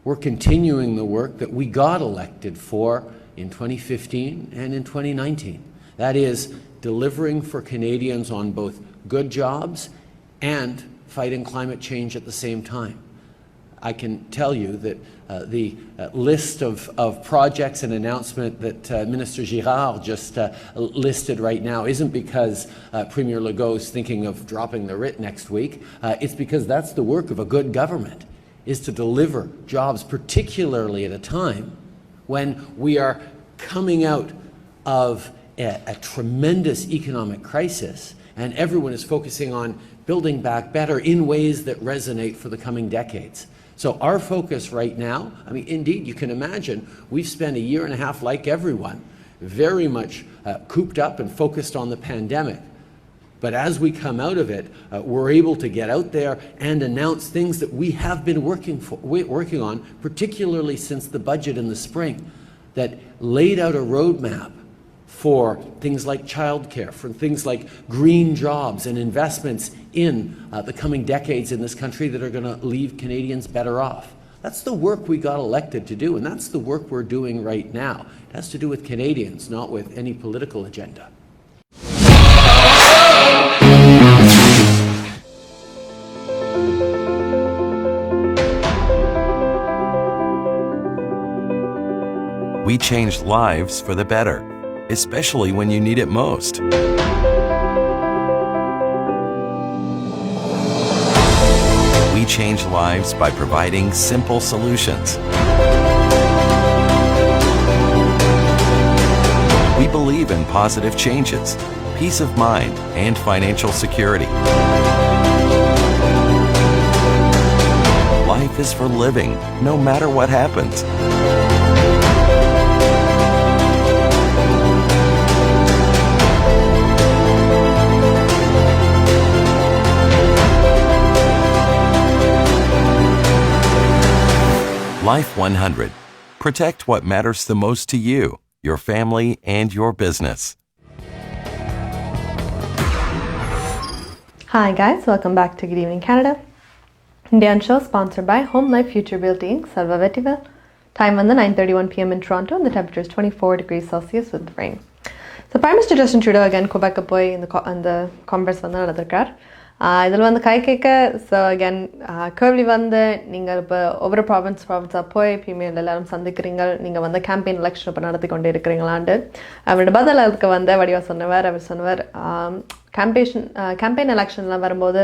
we're continuing the work that we got elected for in 2015 and in 2019. That is, delivering for Canadians on both good jobs and fighting climate change at the same time. I can tell you that the list of projects and announcement that Minister Girard just listed right now isn't because Premier Legault is thinking of dropping the writ next week. It's because that's the work of a good government, is to deliver jobs, particularly at a time when we are coming out of a tremendous economic crisis and everyone is focusing on building back better in ways that resonate for the coming decades. So our focus right now, I mean, indeed, you can imagine, we've spent a year and a half, like everyone, very much cooped up and focused on the pandemic. But as we come out of it, we're able to get out there and announce things that we have been working on, particularly since the budget in the spring, that laid out a roadmap for things like childcare, for things like green jobs and investments in the coming decades in this country that are going to leave Canadians better off. That's the work we got elected to do, and that's the work we're doing right now. It has to do with Canadians, not with any political agenda. We changed lives for the better, especially when you need it most. We change lives by providing simple solutions. We believe in positive changes, peace of mind, and financial security. Life is for living, no matter what happens. Life 100. Protect what matters the most to you, your family, and your business. Hi guys, welcome back to Good Evening Canada. Indian show sponsored by Home Life Future Realty Inc. Selva Vetivel. Time on the 9:31 p.m. in Toronto and the temperature is 24 degrees Celsius with rain. So Prime Minister Justin Trudeau again Quebec போய் இந்த conference வந்து நடந்திருக்கார். இதில் வந்து கை கேட்க so again கேள்வி வந்து நீங்கள் இப்போ ஒவ்வொரு ப்ராவின்ஸாக போய் ஃபீமேல் எல்லாரும் சந்திக்கிறீங்க, நீங்கள் வந்து கேம்பெயின் எலெக்ஷன் இப்போ நடத்தி கொண்டு இருக்கிறீங்களாண்டு அவரோட பதில் அதுக்கு வந்து வடிவாக சொன்னவர் கேம்பெயின் எலெக்ஷன்லாம் வரும்போது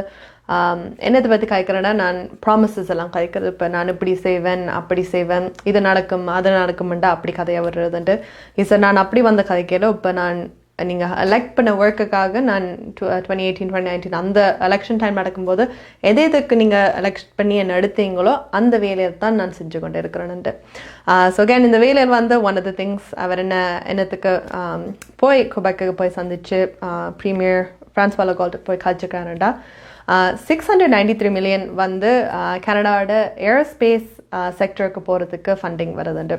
என்னத்தை பற்றி காய்க்கிறேன்னா நான் ப்ராமிசஸ் எல்லாம் காய்க்கிறது, இப்போ நான் இப்படி செய்வேன் அப்படி செய்வேன், இது நடக்கும் அது நடக்கும்ண்டா அப்படி கதையாக வர்றதுன்ட்டு சார் நான் அப்படி வந்த கதைக்கையில் இப்போ நான் நீங்கள் எலெக்ட் பண்ண ஒர்க்குக்காக நான் 2018 2019 அந்த எலெக்ஷன் டைம் நடக்கும்போது எதுக்கு நீங்கள் எலெக்ட் பண்ணி என்ன எடுத்தீங்களோ அந்த வேலையை தான் நான் செஞ்சு கொண்டு இருக்கிறேன்ட்டு. ஸோ அகேன் இந்த வேலையில் வந்து ஒன் ஆஃப் த திங்ஸ் அவர் என்னத்துக்கு போய் குபெக்கு போய் சந்திச்சு ப்ரீமியர் ஃப்ரான்ஸ்வா லெகால்ட் போய் காய்ச்சிருக்காருண்டா $693 million வந்து கனடாவோட ஏரோஸ்பேஸ் செக்டருக்கு போகிறதுக்கு ஃபண்டிங் வருதுண்டு.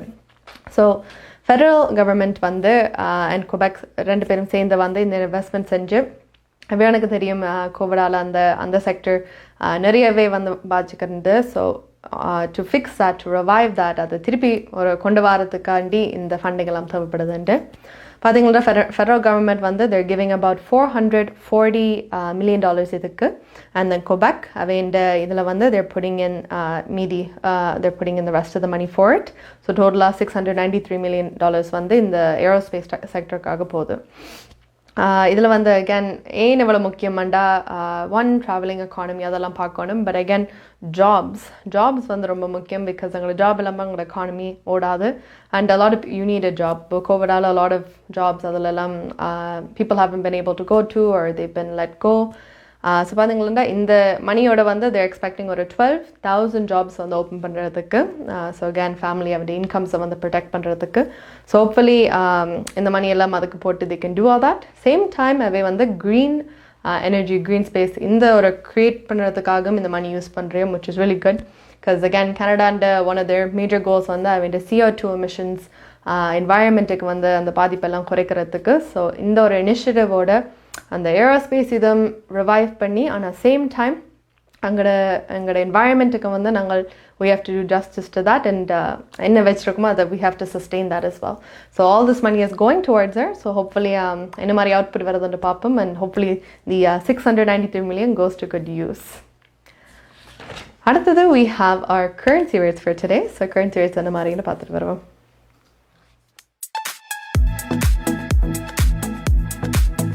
ஸோ ஃபெடரல் கவர்மெண்ட் வந்து அண்ட் குபெக் ரெண்டு பேரும் சேர்ந்து வந்து இந்த இன்வெஸ்ட்மெண்ட் செஞ்சு எனக்கு தெரியும் கோவிடால் அந்த செக்டர் நிறையவே வந்து பாதிச்சுக்கிறது. So to fix that, to revive that, அதை திருப்பி ஒரு கொண்டு வரதுக்காண்டி இந்த ஃபண்டிங் எல்லாம் தேவைப்படுதுன்ட்டு பார்த்தீங்கன்னா ஃபெடரல் கவர்மெண்ட் வந்து தேர் கிவிங் அபவுட் $440 million இதுக்கு. அண்ட் தென் கொபெக் அவேண்ட இதில் வந்து தேர் புட்டிங் இன் மீதி they're putting in the rest of the money for it. So டோட்டலாக $693 million வந்து இந்த ஏரோஸ்பேஸ் செக்டருக்காக போகுது. இதில் வந்து அகேன் ஏன் இவ்வளோ முக்கியமாண்டா ஒன் ட்ராவலிங் எக்கானமி அதெல்லாம் பார்க்கணும். பட் அகேன் ஜாப்ஸ் வந்து ரொம்ப முக்கியம். பிகாஸ் எங்களோட ஜாப் இல்லாமல் எங்களோட எக்கானமி ஓடாது. And a lot of you need a job. கோவிடால் a lot of jobs அதிலெல்லாம் people haven't been able to go to or they've been let go. So பார்த்தீங்கன்னா இந்த மணியோட வந்து they're expecting ஒரு 12,000 ஜாப்ஸ் வந்து ஓப்பன் பண்ணுறதுக்கு. ஸோ அகேன் ஃபேமிலி அவருடைய இன்கம்ஸை வந்து ப்ரொடெக்ட் பண்ணுறதுக்கு. ஸோ ஹோப்ஃபுல்லி இந்த மணி எல்லாம் அதுக்கு போட்டு they can do all that. Same time அவை வந்து க்ரீன் எனர்ஜி, க்ரீன் ஸ்பேஸ் இந்த ஒரு க்ரியேட் பண்ணுறதுக்காகவும் இந்த மணி யூஸ் பண்ணுறேன், which is really good. Because again Canada one of their major goals வந்து அவருடைய CO2 emissions என்வாயன்மெண்ட்டுக்கு வந்து அந்த பாதிப்பெல்லாம் குறைக்கிறதுக்கு. ஸோ இந்த ஒரு இனிஷியேட்டிவோட அந்த ஏரோஸ்பேஸ் இதும் ரிவைவ் பண்ணி ஆனால் சேம் டைம் எங்களோட என்வாயன்மெண்ட்டுக்கு வந்து நாங்கள் we have to do justice to that and என்ன வச்சிருக்கோமோ அதை we have to sustain that as well. So all this money is going towards there. So hopefully என்ன மாதிரி அவுட்புட் வருதுன்னு பார்ப்போம். And hopefully the $693 million goes to good use. அடுத்தது we have our currency rates for today. So currency rates என்ன மாதிரின்னு பார்த்துட்டு வருவோம்.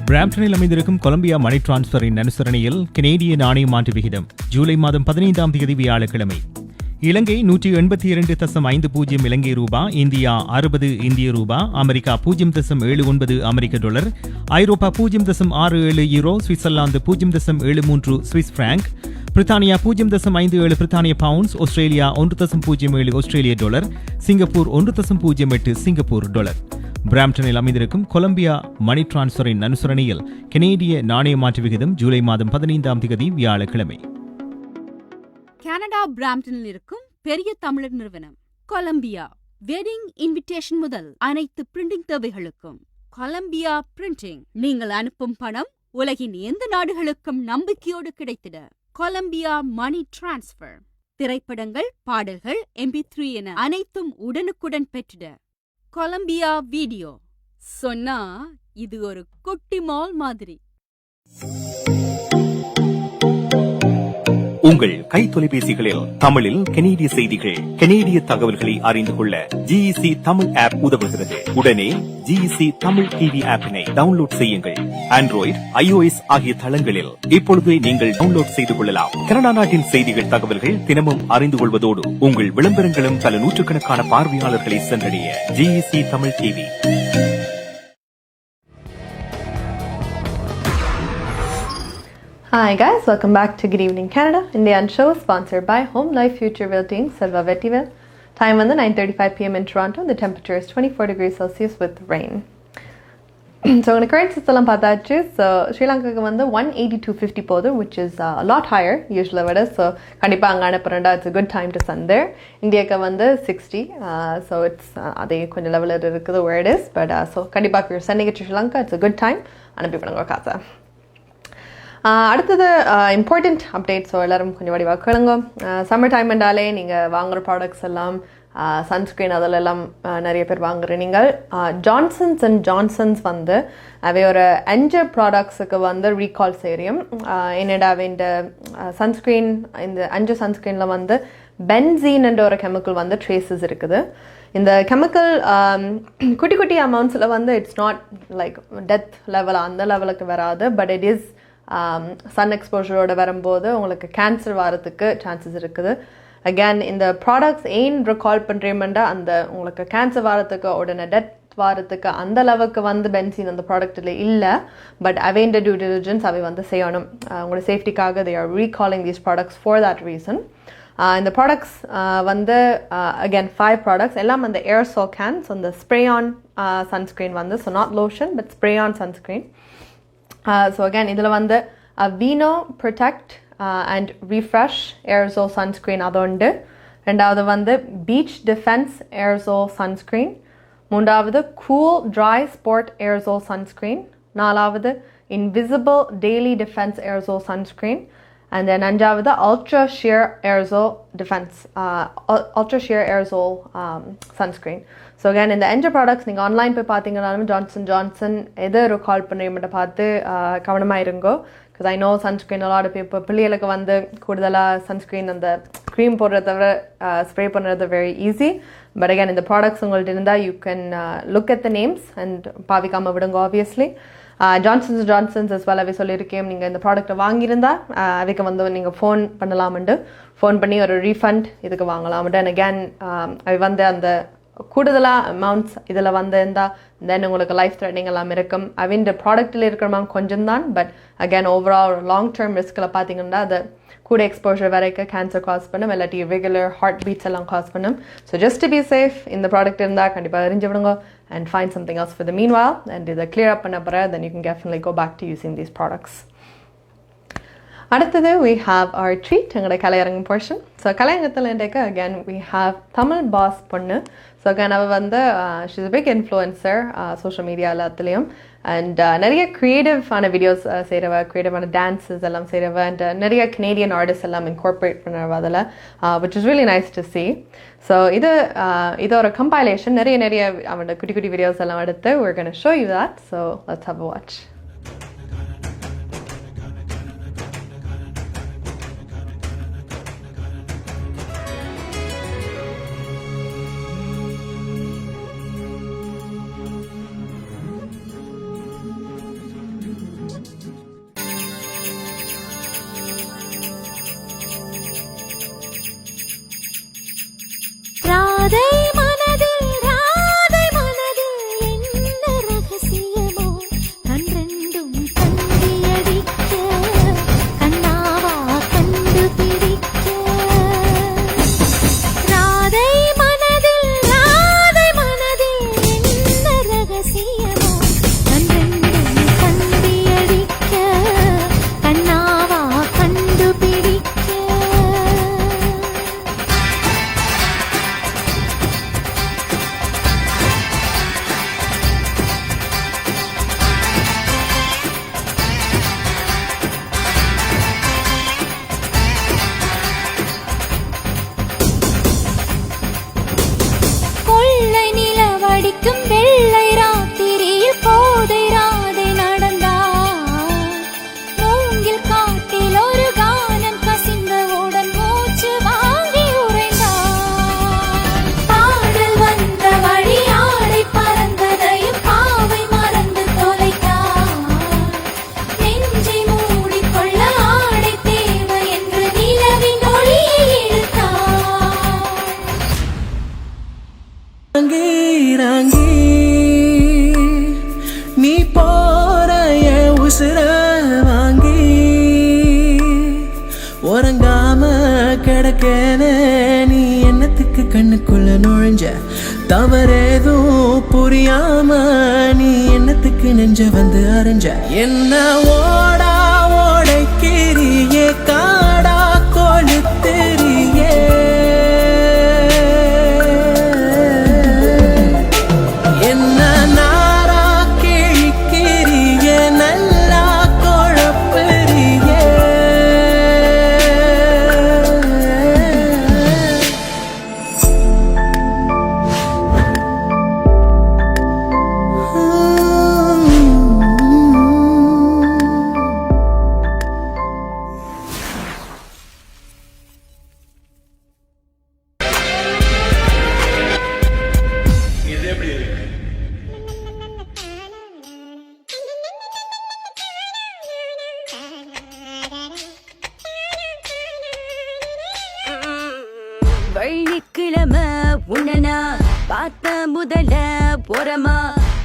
பிராம்ப்டனில் அமைந்திருக்கும் கொலம்பியா மணி டிரான்ஸ்ஃபரின் அனுசரணையில் கனேடிய நாணய மாற்று விகிதம் ஜூலை மாதம் 15ஆம் தேதி வியாழக்கிழமை இலங்கை 180.50 இலங்கை ரூபா, இந்தியா 60 இந்திய ரூபா, அமெரிக்கா 0.79 அமெரிக்க டாலர், ஐரோப்பா 0.67 யூரோ, சுவிட்சர்லாந்து 0.73 சுவிஸ் பிராங்க், பிரித்தானியா 0.57 பிரித்தானிய பவுண்ட்ஸ், ஆஸ்திரேலியா 1.07 ஆஸ்திரேலிய டாலர், சிங்கப்பூர் 1.08 சிங்கப்பூர் டாலர். பிராம்ப்டனில் அமைந்திருக்கும் கொலம்பியா மணி டிரான்ஸ்ஃபரின் அனுசரணையில் கனேடிய நாணய மாற்று விகிதம் ஜூலை மாதம் 15ஆம் தேதி வியாழக்கிழமை. கனடா பிராம்ப்டனில் இருக்கும் பெரிய தமிழர் நிறுவனம் கொலம்பியா. வெட்டிங் இன்விடேஷன் முதல் அனைத்து பிரிண்டிங் தேவைகளுக்கும் கொலம்பியா பிரிண்டிங். நீங்கள் அனுப்பும் பணம் உலகின் எந்த நாடுகளுக்கும் நம்பிக்கையோடு கிடைத்திட கொலம்பியா மணி டிரான்ஸ்ஃபர். திரைப்படங்கள், பாடல்கள், MP3 என அனைத்தும் உடனுக்குடன் பெற்றிட கொலம்பியா வீடியோ. சொன்னா இது ஒரு குட்டி மால் மாதிரி. உங்கள் கை தொலைபேசிகளில் தமிழில் கனேடிய செய்திகள், கனேடிய தகவல்களை அறிந்து கொள்ள GEC தமிழ் ஆப் உதவுகிறது. உடனே GEC தமிழ் டிவி ஆப்பினை டவுன்லோட் செய்யுங்கள். ஆண்ட்ராய்டு, iOS ஆகிய தளங்களில் இப்பொழுதே நீங்கள் டவுன்லோட் செய்து கொள்ளலாம். கனடா நாட்டின் செய்திகள், தகவல்கள் தினமும் அறிந்து கொள்வதோடு உங்கள் விளம்பரங்களும் பல நூற்றுக்கணக்கான பார்வையாளர்களை சென்றடைய GEC Tamil TV. Hi guys, welcome back to Good Evening Canada. Indian show sponsored by Home Life Future Realty Inc. Selva Vettiville. Time on the 9:35 p.m. in Toronto. The temperature is 24 degrees Celsius with rain. So in the current system பார்த்தாச்சு. So Sri Lanka வந்து 182.50 போகுது, which is a lot higher usually விட. So கண்டிப்பா அங்க அனுப்புறேன்டா, it's a good time to send there. இந்தியாக்கு வந்து 60. So it's அதே கொஞ்சம் லெவலில் இருக்குது where it is. But so கண்டிப்பா if you're sending it to Sri Lanka, it's a good time. அனுப்பி பண்ணுங்க காசா. அடுத்தது இம்பார்ட்டண்ட் அப்டேட். ஸோ எல்லோரும் கொஞ்சம் வடிவாக கேளுங்க. சம்மர் டைம் என்றாலே நீங்கள் வாங்குகிற ப்ராடக்ட்ஸ் எல்லாம் சன்ஸ்க்ரீன் அதிலெல்லாம் நிறைய பேர் வாங்குற நீங்கள் ஜான்சன்ஸ் அண்ட் ஜான்சன்ஸ் வந்து அவை ஒரு 5 ப்ராடக்ட்ஸுக்கு வந்து ரீகால் செய்யும். என்னடா இந்த சன்ஸ்க்ரீன், இந்த 5 சன்ஸ்க்ரீனில் வந்து பென்சீன் என்ற ஒரு கெமிக்கல் வந்து ட்ரேசஸ் இருக்குது. இந்த கெமிக்கல் குட்டி குட்டி அமௌண்ட்ஸில் வந்து it's not like death level, அந்த லெவலுக்கு வராது. பட் இட் இஸ் சன் எக்ஸ்போஷரோட வரும்போது உங்களுக்கு கேன்சர் வரதுக்கு சான்சஸ் இருக்குது. அகேன் இந்த ப்ராடக்ட்ஸ் ஏன் ரெக்கால் பண்ணுறேமெண்டா அந்த உங்களுக்கு கேன்சர் வரத்துக்கு உடனே டெத் வரத்துக்கு அந்த அளவுக்கு வந்து பென்சீன் அந்த ப்ராடக்டில் இல்லை. பட் அவைண்ட டியூ டிலிஜென்ஸ் அவை வந்து செய்யணும் உங்களோட சேஃப்டிக்காக. They are recalling these products for that reason. இந்த ப்ராடக்ட்ஸ் வந்து அகேன் 5 ப்ராடக்ட்ஸ் எல்லாம் அந்த ஏர்சால் கேன்ஸ், அந்த ஸ்ப்ரே ஆன் சன்ஸ்க்ரீன் வந்து, so not lotion but spray on sunscreen. So again இதில் வந்து Vino Protect and Refresh Aerosol Sunscreen அது உண்டு. ரெண்டாவது வந்து Beach Defense Aerosol Sunscreen. மூன்றாவது Cool Dry Sport Aerosol Sunscreen. நாலாவது Invisible Daily Defense Aerosol Sunscreen. And then அஞ்சாவது Ultra Sheer Aerosol Defense Ultra Sheer Aerosol Sunscreen. So again இந்த என்ஜ products நீங்கள் online போய் பார்த்தீங்கன்னாலும் ஜான்சன் எது ஒரு கால் பண்ணி மட்டும் பார்த்து கவனமாக இருங்கோ. Because I know sunscreen a lot இப்போ பிள்ளைகளுக்கு வந்து கூடுதலாக சன்ஸ்க்ரீன் அந்த க்ரீம் போடுறத தவிர ஸ்ப்ரே பண்ணுறது வெரி ஈஸி. பட் அகேன் இந்த ப்ராடக்ட்ஸ் உங்கள்கிட்ட இருந்தால் you can look at the names and பாவிக்காமல் விடுங்க. ஆப்வியஸ்லி ஜான்சன்ஸ் as well அவை சொல்லியிருக்கேன். நீங்கள் இந்த ப்ராடக்ட்டை வாங்கியிருந்தால் அவைக்கு வந்து நீங்கள் ஃபோன் பண்ணலாம்ண்டு ஃபோன் பண்ணி ஒரு ரீஃபண்ட் இதுக்கு வாங்கலாம்ண்டு. அண்ட் அகேன் அவை வந்து அந்த கூடுதலாக அமௌண்ட்ஸ் இதில் வந்து இருந்தால் தென் உங்களுக்கு லைஃப் த்ரெட்னிங் எல்லாம் இருக்கும். அவின்ற ப்ராடக்ட்டில் இருக்கிற மேம் கொஞ்சம் தான். But again overall long term ரிஸ்கில் பார்த்தீங்கன்னா அது கூட எக்ஸ்போஷர் வரைக்கும் கேன்சர் காஸ் பண்ணும், இல்லாட்டி ரெகுலர் ஹார்ட் பீட்ஸ் எல்லாம் காஸ் பண்ணும். So just to be safe இந்த ப்ராடக்ட் இருந்தால் கண்டிப்பாக அறிஞ்சு விடுங்க and find something else for the meanwhile. And இதை clear up பண்ண பிறகு then you can definitely go back to using these products. அடுத்தது we have our treat, எங்களோட கலையரங்கம் portion. ஸோ கலையரங்கத்தில் இன்றைக்கு again we have தமிழ் பாஸ் பொண்ணு. ஸோ again அவள் வந்து she's a big influencer social media எல்லாத்துலேயும். அண்ட் நிறைய க்ரியேட்டிவான வீடியோஸ் செய்கிறவ, க்ரியேட்டிவான டான்ஸஸ் எல்லாம் செய்கிறவ. அண்ட் நிறைய கனேடியன் ஆர்டிஸ்ட் எல்லாம் இன்கார்பரேட் பண்ணுறவ அதில், which is really nice to see. So இது ஒரு கம்பைலேஷன், நிறைய அவனோட குட்டி குட்டி வீடியோஸ் எல்லாம் எடுத்து we're going to show you that. So let's have a watch. Radhai மனதில் என்ன ரகசியமோ கண்ரெண்டும் கண்டியடிக்க கண்ணாவா கண்டுபிடிக்க. ராதை மனதில் என்ன ரகசியமோ கண்ரெண்டும் கண்டியடிக்க கண்ணாவா கண்டுபிடிக்க. வெள்ளை ராத்திரியில் போதை ராதை நடந்தார். மூங்கில் காட்டில் ஒரு கானம் கசிந்தவுடன் மூச்சு வாங்கி உறைந்தார். பாடல் வந்த வழி ஆடை பறந்ததையும் பாவை மறந்து தொலைத்தார். நெஞ்சை மூடிக்கொள்ள ஆடை தேவை என்று நிலவின் ஒளியை இழுத்தார். நீ போற என் உசுர வாங்கி உறங்காம கிடக்கேன நீ என்னத்துக்கு கண்ணுக்குள்ள நுழைஞ்ச. தவறேதும் புரியாம நீ என்னத்துக்கு நெஞ்ச வந்து அரைஞ்ச. என்ன ஓடா ஓடைக்கிறியே காடா கொளுத்தெறியே. வெள்ளிக்கிழமை உன்னனா பார்த்த முதல போறமா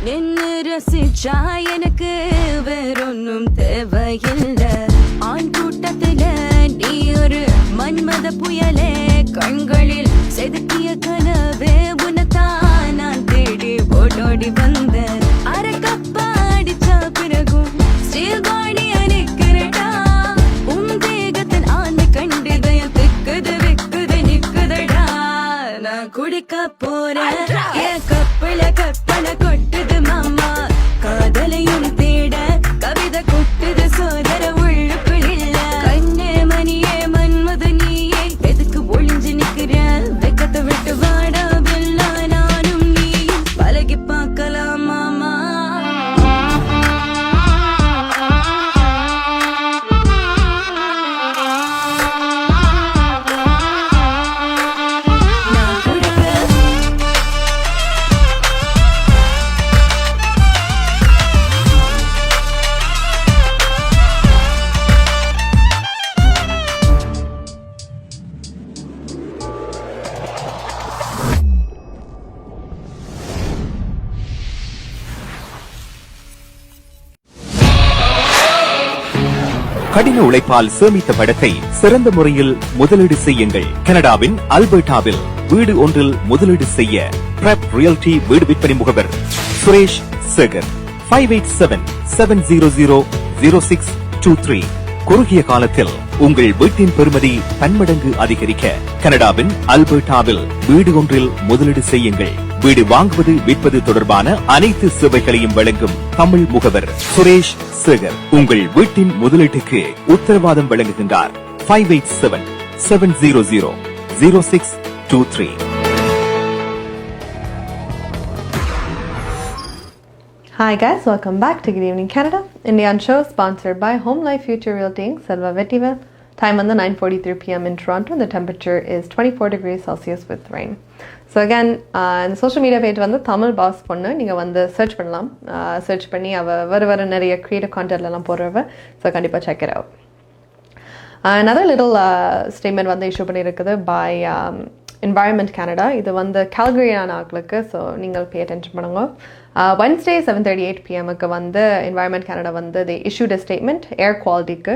நின்னு ரசிச்சா எனக்கு வேறொன்னும் தேவையில்லை. ஆண் கூட்டத்துல நீ ஒரு மன்மத புயலே, கண்களில் செதுக்கிய கனவே உனத்தான் நான் தேடி ஓடோடி வந்தேன். அரைக்கப்பா அடிச்ச பிறகும் ஸ்டீல் பாடி அணைக்கிறடா. நான் குடிக்க போறேன் என் கப்பல கற்பனை கொட்டுது மாமா காதலையும் தேட கவிதை கொட்டுது சோதர உள்ளுக்குள் இல்ல கண்ணே மணியே மன்மது நீயே எதுக்கு ஒளிஞ்சு நிக்கிற வெக்கத்தை விட்டு வாடா வெல்லா நானும் நீயும் பழகி பார்க்கலாம் மாமா கடின உழைப்பால் சேமித்த பணத்தை சிறந்த முறையில் முதலீடு செய்யுங்கள். கனடாவின் அல்பர்டாவில் வீடு ஒன்றில் முதலீடு செய்ய பிரெப் ரியல்டி வீடு விற்பனை முகவர் சுரேஷ் சேகர் 587-700-0623. குறுகிய காலத்தில் உங்கள் வீட்டின் பெறுமதி பன்மடங்கு அதிகரிக்க கனடாவின் அல்பர்டாவில் வீடு ஒன்றில் முதலீடு செய்யுங்கள். வீடு வாங்குவது விற்பது தொடர்பான அனைத்து சேவைகளையும் வழங்கும் தமிழ் முகவர் சுரேஷ் சேகர் உங்கள் வீட்டின் முதலீட்டுக்கு உத்தரவாதம் வழங்குகின்றார். 587-700-0623. Hi guys, welcome back to Good Evening Canada. Indian show sponsored by Home Life Future Realty Inc. Selva Vettivel. Time on the 9:43 p.m. in Toronto. The temperature is 24 degrees Celsius with rain. So again, இந்த social media page வந்து தமிழ் பாஸ் பொண்ணு நீங்கள் வந்து search பண்ணலாம். Search பண்ணி அவள் வர நிறைய க்ரியேட்டிவ் கான்டென்ட்லாம் போடுறவ. ஸோ கண்டிப்பாக check it out. another little statement வந்து இஷ்யூ பண்ணியிருக்குது by Environment Canada. இது வந்து கால்கரியான ஆட்களுக்கு, ஸோ நீங்கள் பே அட்டென்ஷன் பண்ணுங்க. Wednesday 7:38 p.m.க்கு வந்து Environment Canada வந்து they issued a statement ஏர் குவாலிட்டிக்கு.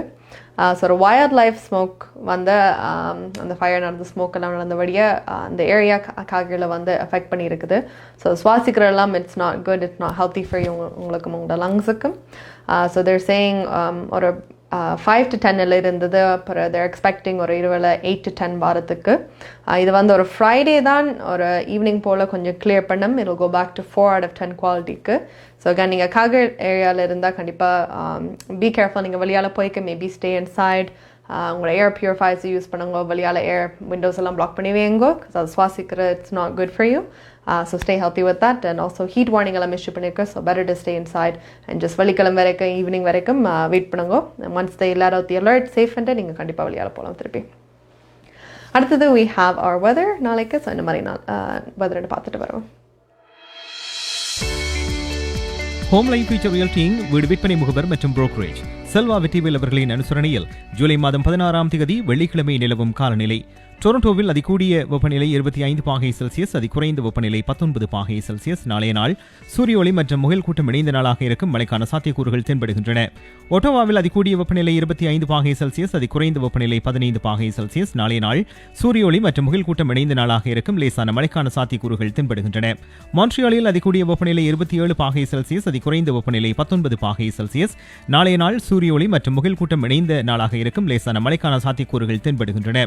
ஸோ ஒரு வைல்ட் லைஃப் ஸ்மோக் வந்து அந்த ஃபயர் நடந்த ஸ்மோக் எல்லாம் நடந்தபடியே அந்த ஏரியா கால்கரியில் வந்து எஃபெக்ட் பண்ணியிருக்குது. ஸோ சுவாசிக்கிறதெல்லாம் it's not good, it's not healthy for you உங்களுக்கும் உங்களோட லங்ஸுக்கும். ஸோ தேர் சேயிங் ஒரு 5 to 10 இருந்தது. அப்புறம் தேர் எக்ஸ்பெக்டிங் ஒரு 8 to 10 வாரத்துக்கு. இது வந்து ஒரு ஃப்ரைடே தான் ஒரு ஈவினிங் போல் கொஞ்சம் கிளியர் பண்ணும். It will go back to 4 out of 10 குவாலிட்டிக்கு. ஸோ அகேன் நீங்கள் கால்கரி ஏரியாவில் இருந்தால் கண்டிப்பாக பி கேர்ஃபுல். நீங்கள் வெளியால் போய்க்க மேபி ஸ்டே இன்சைட். உங்களோட ஏர் பியூரிஃபைஸ் யூஸ் பண்ணுங்க. வெளியால் ஏர் விண்டோஸ் எல்லாம் பிளாக் பண்ணி வைங்கோ. அது சுவாசிக்கிற it's not good for you. So stay healthy with that. And also heat warning எல்லாம் இஷ்யூ பண்ணியிருக்கோம். So better to stay inside and just வெள்ளிக்கிழமை வரைக்கும் ஈவினிங் வரைக்கும் வெயிட் பண்ணுங்க. once they let out the alert safe and நீங்கள் கண்டிப்பாக வெளியால் போகலாம் திருப்பி. அடுத்தது we have our weather. நாளைக்கு ஸோ இந்த மாதிரி வெதர்னு பார்த்துட்டு வரோம். Home life Future Realty Inc வீடு விற்பனை முகவர் மற்றும் புரோக்கரேஜ் செல்வா வெற்றிவேல் அவர்களின் அனுசரணையில் ஜூலை மாதம் 16ஆம் தேதி வெள்ளிக்கிழமை நிலவும் காலநிலை. டொரண்டோவில் அதிகூடிய வெப்பநிலை 25 பாகை செல்சியஸ், அதிகுறைந்த வெப்பநிலை 19 பாகை செல்சியஸ். நாளைய நாள் சூரிய ஒளி மற்றும் முகில் கூட்டம் இணைந்த நாளாக இருக்கும். மழைக்கான சாத்தியக்கூறுகள் தென்படுகின்றன. ஒட்டோவாவில் அதிகூடிய வெப்பநிலை 25 பாகை செல்சியஸ், அதிகுறைந்த வெப்பநிலை 15 பாகை செல்சியஸ். நாளைய நாள் சூரிய ஒளி மற்றும் முகில் கூட்டம் இணைந்த நாளாக இருக்கும். லேசான மழைக்கான சாத்தியக்கூறுகள் தென்படுகின்றன. மான்ட்ரியாலில் அதிகூடிய வெப்பநிலை 27 பாகை செல்சியஸ், அதிகுறைந்த வெப்பநிலை 19 பாகை செல்சியஸ். நாளைய நாள் சூரிய ஒளி மற்றும் முகில் கூட்டம் இணைந்த நாளாக இருக்கும். லேசான மழைக்கான சாத்தியக்கூறுகள் தென்படுகின்றன.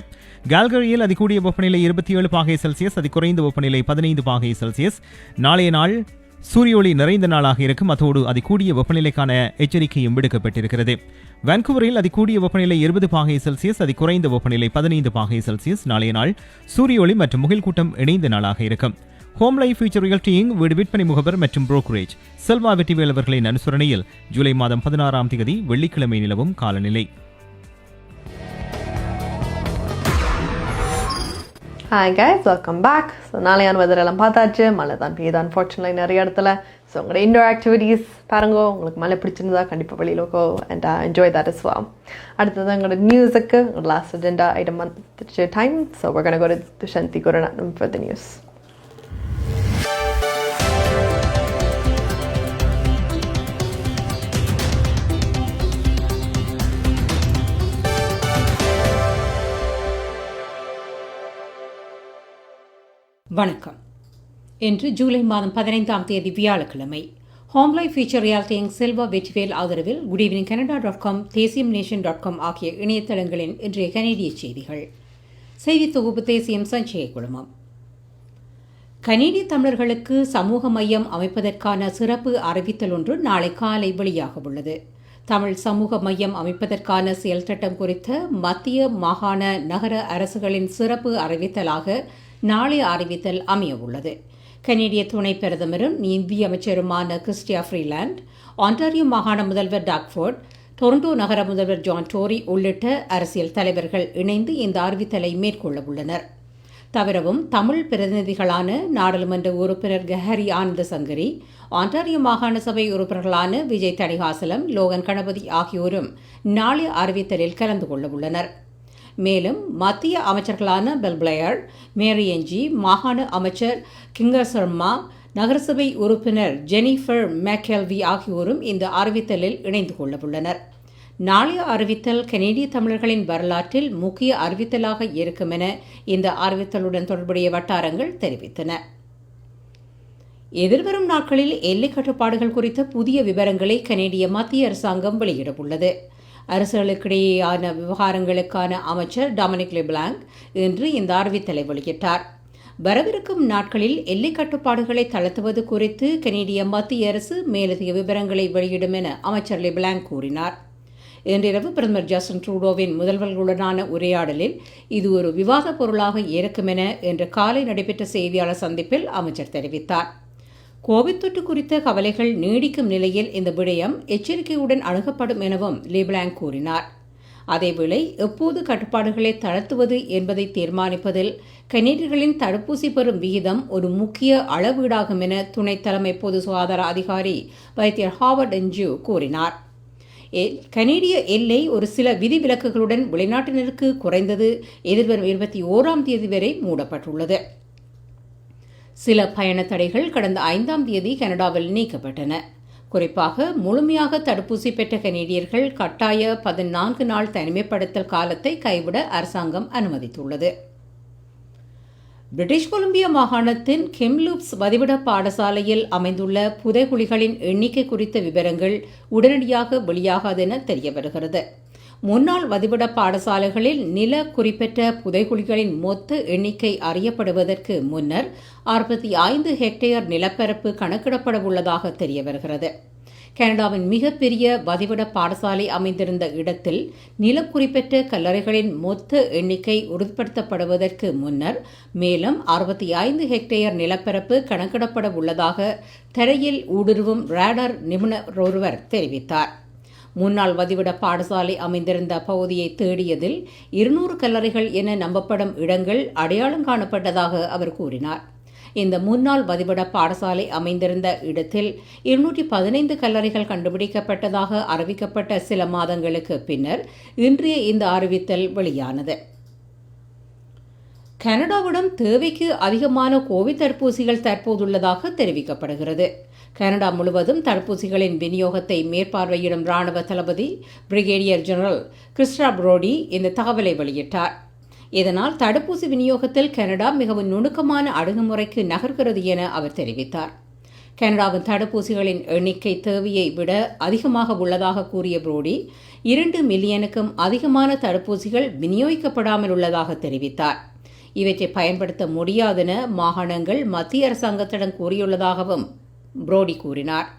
கால்கரியில் அதிகூடிய வெப்பநிலை 27 பாகை செல்சியஸ், அதிகுறைந்த வெப்பநிலை 15 பாகை செல்சியஸ். நாளைய நாள் சூரிய ஒளி நிறைந்த நாளாக இருக்கும். அதோடு அதிகூடிய வெப்பநிலைக்கான எச்சரிக்கையும் விடுக்கப்பட்டிருக்கிறது. வான்கூவரில் அதிகூடிய வெப்பநிலை 20 பாகை செல்சியஸ், அதிகுறைந்த வெப்பநிலை 15 பாகை செல்சியஸ். நாளைய நாள் சூரிய ஒளி மற்றும் முகில் கூட்டம் இணைந்த நாளாக இருக்கும். Home life Future Realty Inc வீடு விற்பனை முகவர் மற்றும் புரோக்கரேஜ் செல்வா வெற்றிவேல் அவர்களின் அனுசரணையில் ஜூலை மாதம் 16ஆம் தேதி வெள்ளிக்கிழமை நிலவும் காலநிலை. Hi guys, welcome back. So நாளையான வெதர் எல்லாம் பார்த்தாச்சு. மழை தான் பெய்யுது அன்ஃபார்ச்சுனேட்லி நிறைய இடத்துல. ஸோ உங்களோட இன்டோர் ஆக்டிவிட்டீஸ் பாருங்கோ. உங்களுக்கு மழை பிடிச்சிருந்தா கண்டிப்பாக வெளியில் go and enjoy that is well. அடுத்தது எங்களோட நியூஸுக்கு லாஸ்ட் அஜெண்டா ஐட்டம் வந்துச்சு time. So we're going to go to Dushanti Gurunatham for the news. வணக்கம். இன்று ஜூலை மாதம் 15ஆம் தேதி வியாழக்கிழமை. Home life future Reality Inc Selva Vetrivel ஆதரவில் goodevningcanada.com தேசியம்நேஷன்.com ஆகிய இணையதளங்களின் இன்றைய கனேடிய செய்திகள். செய்தி தொகுப்பு தேசியம் சஞ்சய குழுமம். கனேடிய தமிழர்களுக்கு சமூக மையம் அமைப்பதற்கான சிறப்பு அறிவித்தல் ஒன்று நாளை காலை வெளியாக உள்ளது. தமிழ் சமூக மையம் அமைப்பதற்கான செயல் திட்டம் குறித்த மத்திய மாகாண நகர அரசுகளின் சிறப்பு அறிவித்தலாக நாளைய அறிவித்தல் அமையவுள்ளது. கனேடிய துணை பிரதமரும் நீதி அமைச்சருமான கிறிஸ்டியா ஃப்ரீலாண்ட், ஆன்டாரியோ மாகாண முதல்வர் டாக்ஃபோர்ட், டொரண்டோ நகர முதல்வர் ஜான் டோரி உள்ளிட்ட அரசியல் தலைவர்கள் இணைந்து இந்த அறிவித்தலை மேற்கொள்ள உள்ளனர். தவிரவும் தமிழ் பிரதிநிதிகளான நாடாளுமன்ற உறுப்பினர் கஹரி ஆனந்த சங்கரி, ஆன்டாரியோ மாகாண சபை உறுப்பினர்களான விஜய் தணிகாசலம், லோகன் கணபதி ஆகியோரும் நாளைய அறிவித்தலில் கலந்து கொள்ள உள்ளனர். மேலும் மத்திய அமைச்சர்களான பெல் பிளேயர், மேரி என்ஜி, மாகாண அமைச்சர் கிங்கர் சர்மா, நகரசபை உறுப்பினர் ஜெனிஃபர் மேக்கெல்வி ஆகியோரும் இந்த அறிவித்தலில் இணைந்து கொள்ள உள்ளனர். நாளைய அறிவித்தல் கனேடிய தமிழர்களின் வரலாற்றில் முக்கிய அறிவித்தலாக இருக்கும் என இந்த அறிவித்தலுடன் தொடர்புடைய வட்டாரங்கள் தெரிவித்தன. எதிர்வரும் நாட்களில் எல்லை கட்டுப்பாடுகள் குறித்த புதிய விவரங்களை கனேடிய மத்திய அரசாங்கம் வெளியிடவுள்ளது. அரசுகளுக்கிடையேயான விவகாரங்களுக்கான அமைச்சர் டாமினிக் லெப்லாங்க் இன்று இந்த அறிவித்தலை வெளியிட்டார். வரவிருக்கும் நாட்களில் எல்லை கட்டுப்பாடுகளை தளர்த்துவது குறித்து கனேடிய மத்திய அரசு மேலதிக விவரங்களை வெளியிடும் என அமைச்சர் லெப்லாங்க் கூறினார். இன்றிரவு பிரதமர் ஜஸ்டின் ட்ரூடோவின் முதல்வர்களுடனான உரையாடலில் இது ஒரு விவாதப் பொருளாக இருக்கும் என இன்று காலை நடைபெற்ற செய்தியாளர் சந்திப்பில் அமைச்சர் தெரிவித்தார். கோவிட் தொற்று குறித்த கவலைகள் நீடிக்கும் நிலையில் இந்த விடயம் எச்சரிக்கையுடன் அணுகப்படும் எனவும் லெப்லாங்க் கூறினார். அதேவேளை எப்போது கட்டுப்பாடுகளை தளர்த்துவது என்பதை தீர்மானிப்பதில் கனேடியர்களின் தடுப்பூசி பெறும் விகிதம் ஒரு முக்கிய அளவீடாகும் என துணை தலைமை பொது சுகாதார அதிகாரி வைத்தியர் ஹாவர்ட் என்ஜூ கூறினார். கனேடிய எல்லை ஒரு சில விதிவிலக்குகளுடன் வெளிநாட்டினருக்கு குறைந்தது எதிர்வரும் 21ஆம் தேதி வரை மூடப்பட்டுள்ளது. சில பயண தடைகள் கடந்த 5ஆம் தேதி கனடாவில் நீக்கப்பட்டன. குறிப்பாக முழுமையாக தடுப்பூசி பெற்ற கனேடியர்கள் கட்டாய 14 நாள் தனிமைப்படுத்தல் காலத்தை கைவிட அரசாங்கம் அனுமதித்துள்ளது. பிரிட்டிஷ் கொலம்பியா மாகாணத்தின் கெம்லூப்ஸ் வதிவிட பாடசாலையில் அமைந்துள்ள புதைகுழிகளின் எண்ணிக்கை குறித்த விவரங்கள் உடனடியாக வெளியாகாதென தெரிய வருகிறது. முன்னாள் வதிவிட பாடசாலைகளில் நில குறிப்பெற்ற புதைகுழிகளின் மொத்த எண்ணிக்கை அறியப்படுவதற்கு முன்னர் 65 ஹெக்டேயர் நிலப்பரப்பு கணக்கிடப்பட உள்ளதாக தெரிய வருகிறது. கனடாவின் மிகப்பெரிய வதிவிட பாடசாலை அமைந்திருந்த இடத்தில் நிலக்குறிப்பெற்ற கல்லறைகளின் மொத்த எண்ணிக்கை உறுதிப்படுத்தப்படுவதற்கு முன்னர் மேலும் 65 ஹெக்டேயர் நிலப்பரப்பு கணக்கிடப்பட உள்ளதாக தரையில் ஊடுருவும் ரேடார் நிபுணர் ஒருவர் தெரிவித்தார். முன்னாள் வதிவிட பாடசாலை அமைந்திருந்த பகுதியை தேடியதில் 200 கல்லறைகள் என நம்பப்படும் இடங்கள் அடையாளம் காணப்பட்டதாக அவர் கூறினார். இந்த முன்னாள் வதிவிட பாடசாலை அமைந்திருந்த இடத்தில் 215 கல்லறைகள் கண்டுபிடிக்கப்பட்டதாக அறிவிக்கப்பட்ட சில மாதங்களுக்கு பின்னர் இன்றைய இந்த அறிவித்தல் வெளியானது. கனடாவிடம் தேவைக்கு அதிகமான கோவிட் தடுப்பூசிகள் தற்போதுள்ளதாக தெரிவிக்கப்படுகிறது. கனடா முழுவதும் தடுப்பூசிகளின் விநியோகத்தை மேற்பார்வையிடும் ராணுவ தளபதி பிரிகேடியர் ஜெனரல் கிறிஸ்டா புரோடி இந்த தகவலை வெளியிட்டார். இதனால் தடுப்பூசி விநியோகத்தில் கனடா மிகவும் நுணுக்கமான அணுகுமுறைக்கு நகர்கிறது என அவர் தெரிவித்தார். கனடாவின் தடுப்பூசிகளின் எண்ணிக்கை தேவையை விட அதிகமாக உள்ளதாக கூறிய புரோடி 2 மில்லியனுக்கும் அதிகமான தடுப்பூசிகள் விநியோகிக்கப்படாமல் உள்ளதாக தெரிவித்தார். இவற்றை பயன்படுத்த முடியாதென மாகாணங்கள் மத்திய அரசாங்கத்திடம் கூறியுள்ளதாகவும் புரோடி கூறினார்.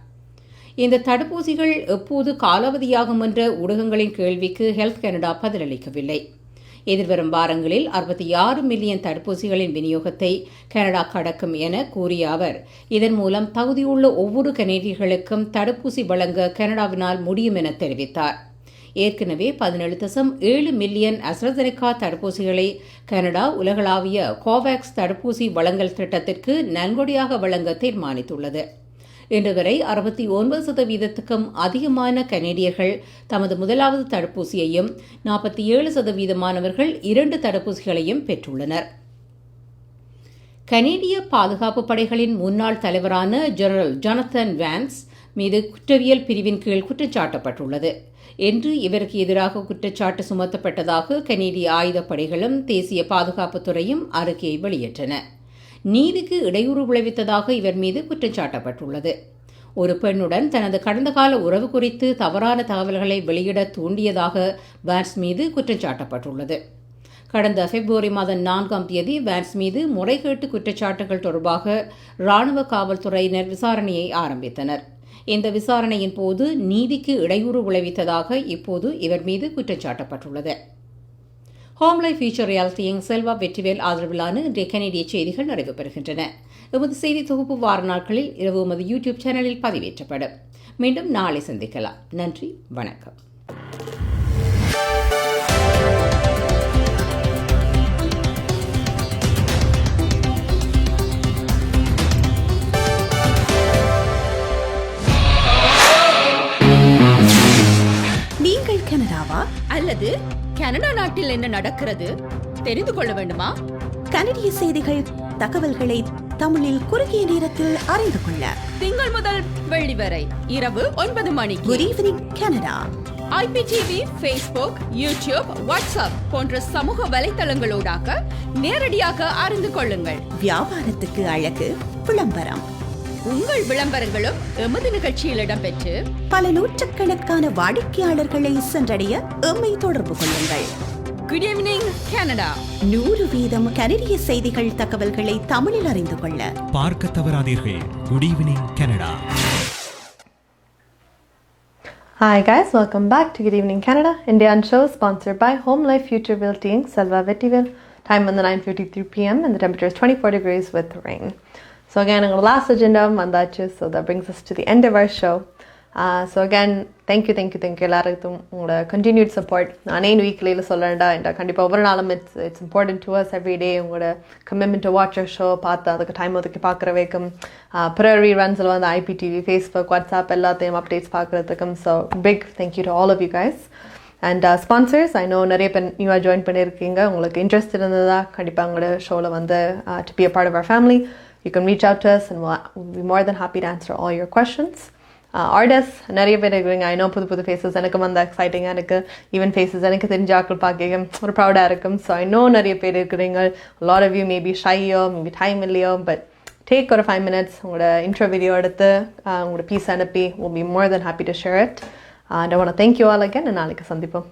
இந்த தடுப்பூசிகள் எப்போது காலாவதியாகும் என்ற ஊடகங்களின் கேள்விக்கு ஹெல்த் கனடா பதிலளிக்கவில்லை. எதிர்வரும் வாரங்களில் 66 மில்லியன் தடுப்பூசிகளின் விநியோகத்தை கனடா கடக்கும் என கூறிய அவர், இதன் மூலம் தகுதியுள்ள ஒவ்வொரு கனேடியர்களுக்கும் தடுப்பூசி வழங்க கனடாவினால் முடியும் என தெரிவித்தார். ஏற்கனவே 17.7 மில்லியன் அஸ்ட்ராசெனெகா தடுப்பூசிகளை கனடா உலகளாவிய கோவேக்ஸ் தடுப்பூசி வழங்கல் திட்டத்திற்கு நன்கொடையாக வழங்க தீர்மானித்துள்ளது. இன்று வரை 69% அதிகமான கனேடியர்கள் தமது முதலாவது தடுப்பூசியையும் 47% 2 தடுப்பூசிகளையும் பெற்றுள்ளனர். கனேடிய பாதுகாப்பு படைகளின் முன்னாள் தலைவரான ஜெனரல் ஜொனத்தன் வான்ஸ் மீது குற்றவியல் பிரிவின் கீழ் குற்றச்சாட்டப்பட்டுள்ளது என்று இவருக்கு எதிராக குற்றச்சாட்டு சுமத்தப்பட்டதாக கனேடிய ஆயுதப்படைகளும் தேசிய பாதுகாப்புத்துறையும் அறிக்கையை வெளியிட்டன. நீதிக்கு இடையூறு விளைவித்ததாக இவர் மீது குற்றச்சாட்டப்பட்டுள்ளது. ஒரு பெண்ணுடன் தனது கடந்த கால உறவு குறித்து தவறான தகவல்களை வெளியிட தூண்டியதாக வான்ஸ் மீது குற்றச்சாட்டப்பட்டுள்ளது. கடந்த பிப்ரவரி மாதம் 4ஆம் தேதி வான்ஸ் மீது முறைகேட்டு குற்றச்சாட்டுகள் தொடர்பாக ராணுவ காவல்துறையினர் விசாரணையை ஆரம்பித்தனர். இந்த விசாரணையின் போது நீதிக்கு இடையூறு விளைவித்ததாக இப்போது இவர் மீது குற்றச்சாட்டப்பட்டுள்ளது. ஹோம் லைஃப் ஃபியூச்சர் ரியாலிட்டியின் செல்வா வெற்றிவேல் ஆதரவிலான இன்றைய கனேடிய செய்திகள் நிறைவு பெறுகின்றன. எமது செய்தி தொகுப்பு வார நாட்களில் இரவு எமது யூடியூப் சேனலில் பதிவேற்றப்படும். மீண்டும் நாளை சந்திக்கலாம். நன்றி, வணக்கம். நீங்கள் கனடாவா அல்லது கனடா நாட்டில் என்ன நடக்கிறது தெரிந்து கொள்ள வேண்டுமா? கனடிய செய்திகள், தகவல்களை தமிழில் குறுகிய நேரத்தில் அறிந்து கொள்ள திங்கள் முதல் வெள்ளி வரை இரவு 9 மணிக்கு good evening Canada IPTV, Facebook, YouTube, WhatsApp போன்ற சமூக வலைத்தளங்களோடாக நேரடியாக அறிந்து கொள்ளுங்கள். வியாபாரத்துக்கு அழகு விளம்பரம். உங்கள் விளம்பரங்களும் எமது நிகழ்ச்சியில் இடம்பெற்று பல நூற்றுக்கணக்கான வாடிக்கையாளர்களை சென்றடைய எம்மை தொடர்பு கொள்ளுங்கள். Good evening Canada. 100% கனடிய செய்திகள், தகவல்களை தமிழில் அறிந்து கொள்ள பார்க்க தவறாதீர்கள். Good evening Canada. Hi guys, welcome back to Good Evening Canada. Indian show sponsored by Home Life Future Realty, Selva Vettiville. Time on the 9:53 p.m. and the temperature is 24 degrees with rain. So again, our last agenda mandachu, so that brings us to the end of our show. So again, thank you எல்லாருக்கும் உங்களோட continued support. நானே வீக்லியில் சொல்கிறேன்டா என்ற கண்டிப்பாக ஒவ்வொரு நாளும் it's important to us every day. உங்களோட commitment to watch our show, பார்த்து அதுக்கு டைம் ஒதுக்கி பார்க்குற வைக்கும், பிறகு ரீரன்ஸில் வந்து IPTV, Facebook, WhatsApp எல்லாத்தையும் அப்டேட்ஸ் பார்க்குறதுக்கும். So big thank you to all of you guys. And sponsors, I know நிறைய பேர் நியூவாக ஜாயின் பண்ணியிருக்கீங்க. உங்களுக்கு இன்ட்ரெஸ்ட் இருந்ததா கண்டிப்பாக உங்களோட ஷோவில் வந்து to be a part of our family. You can reach out to us and we'll be more than happy to answer all your questions. Artists, நிறைய பேர் இருக்கிறீங்க. I know புது ஃபேஸஸ் எனக்கு வந்து எக்ஸைட்டிங்காக இருக்குது. ஈவன் ஃபேஸஸ் எனக்கு தெரிஞ்ச ஆக்கள் பார்க்க ஒரு ப்ரௌடாக இருக்கும். ஸோ I know நிறைய பேர் இருக்கிறீங்க. A lot of you may be shyயோ, maybe time இல்லையோ, but take ஒரு 5 minutes உங்களோட intro வீடியோ எடுத்து உங்களோட பீஸ் அனுப்பி we'll be more than happy to share it. And I want to thank you all again and நாளைக்கு சந்திப்போம்.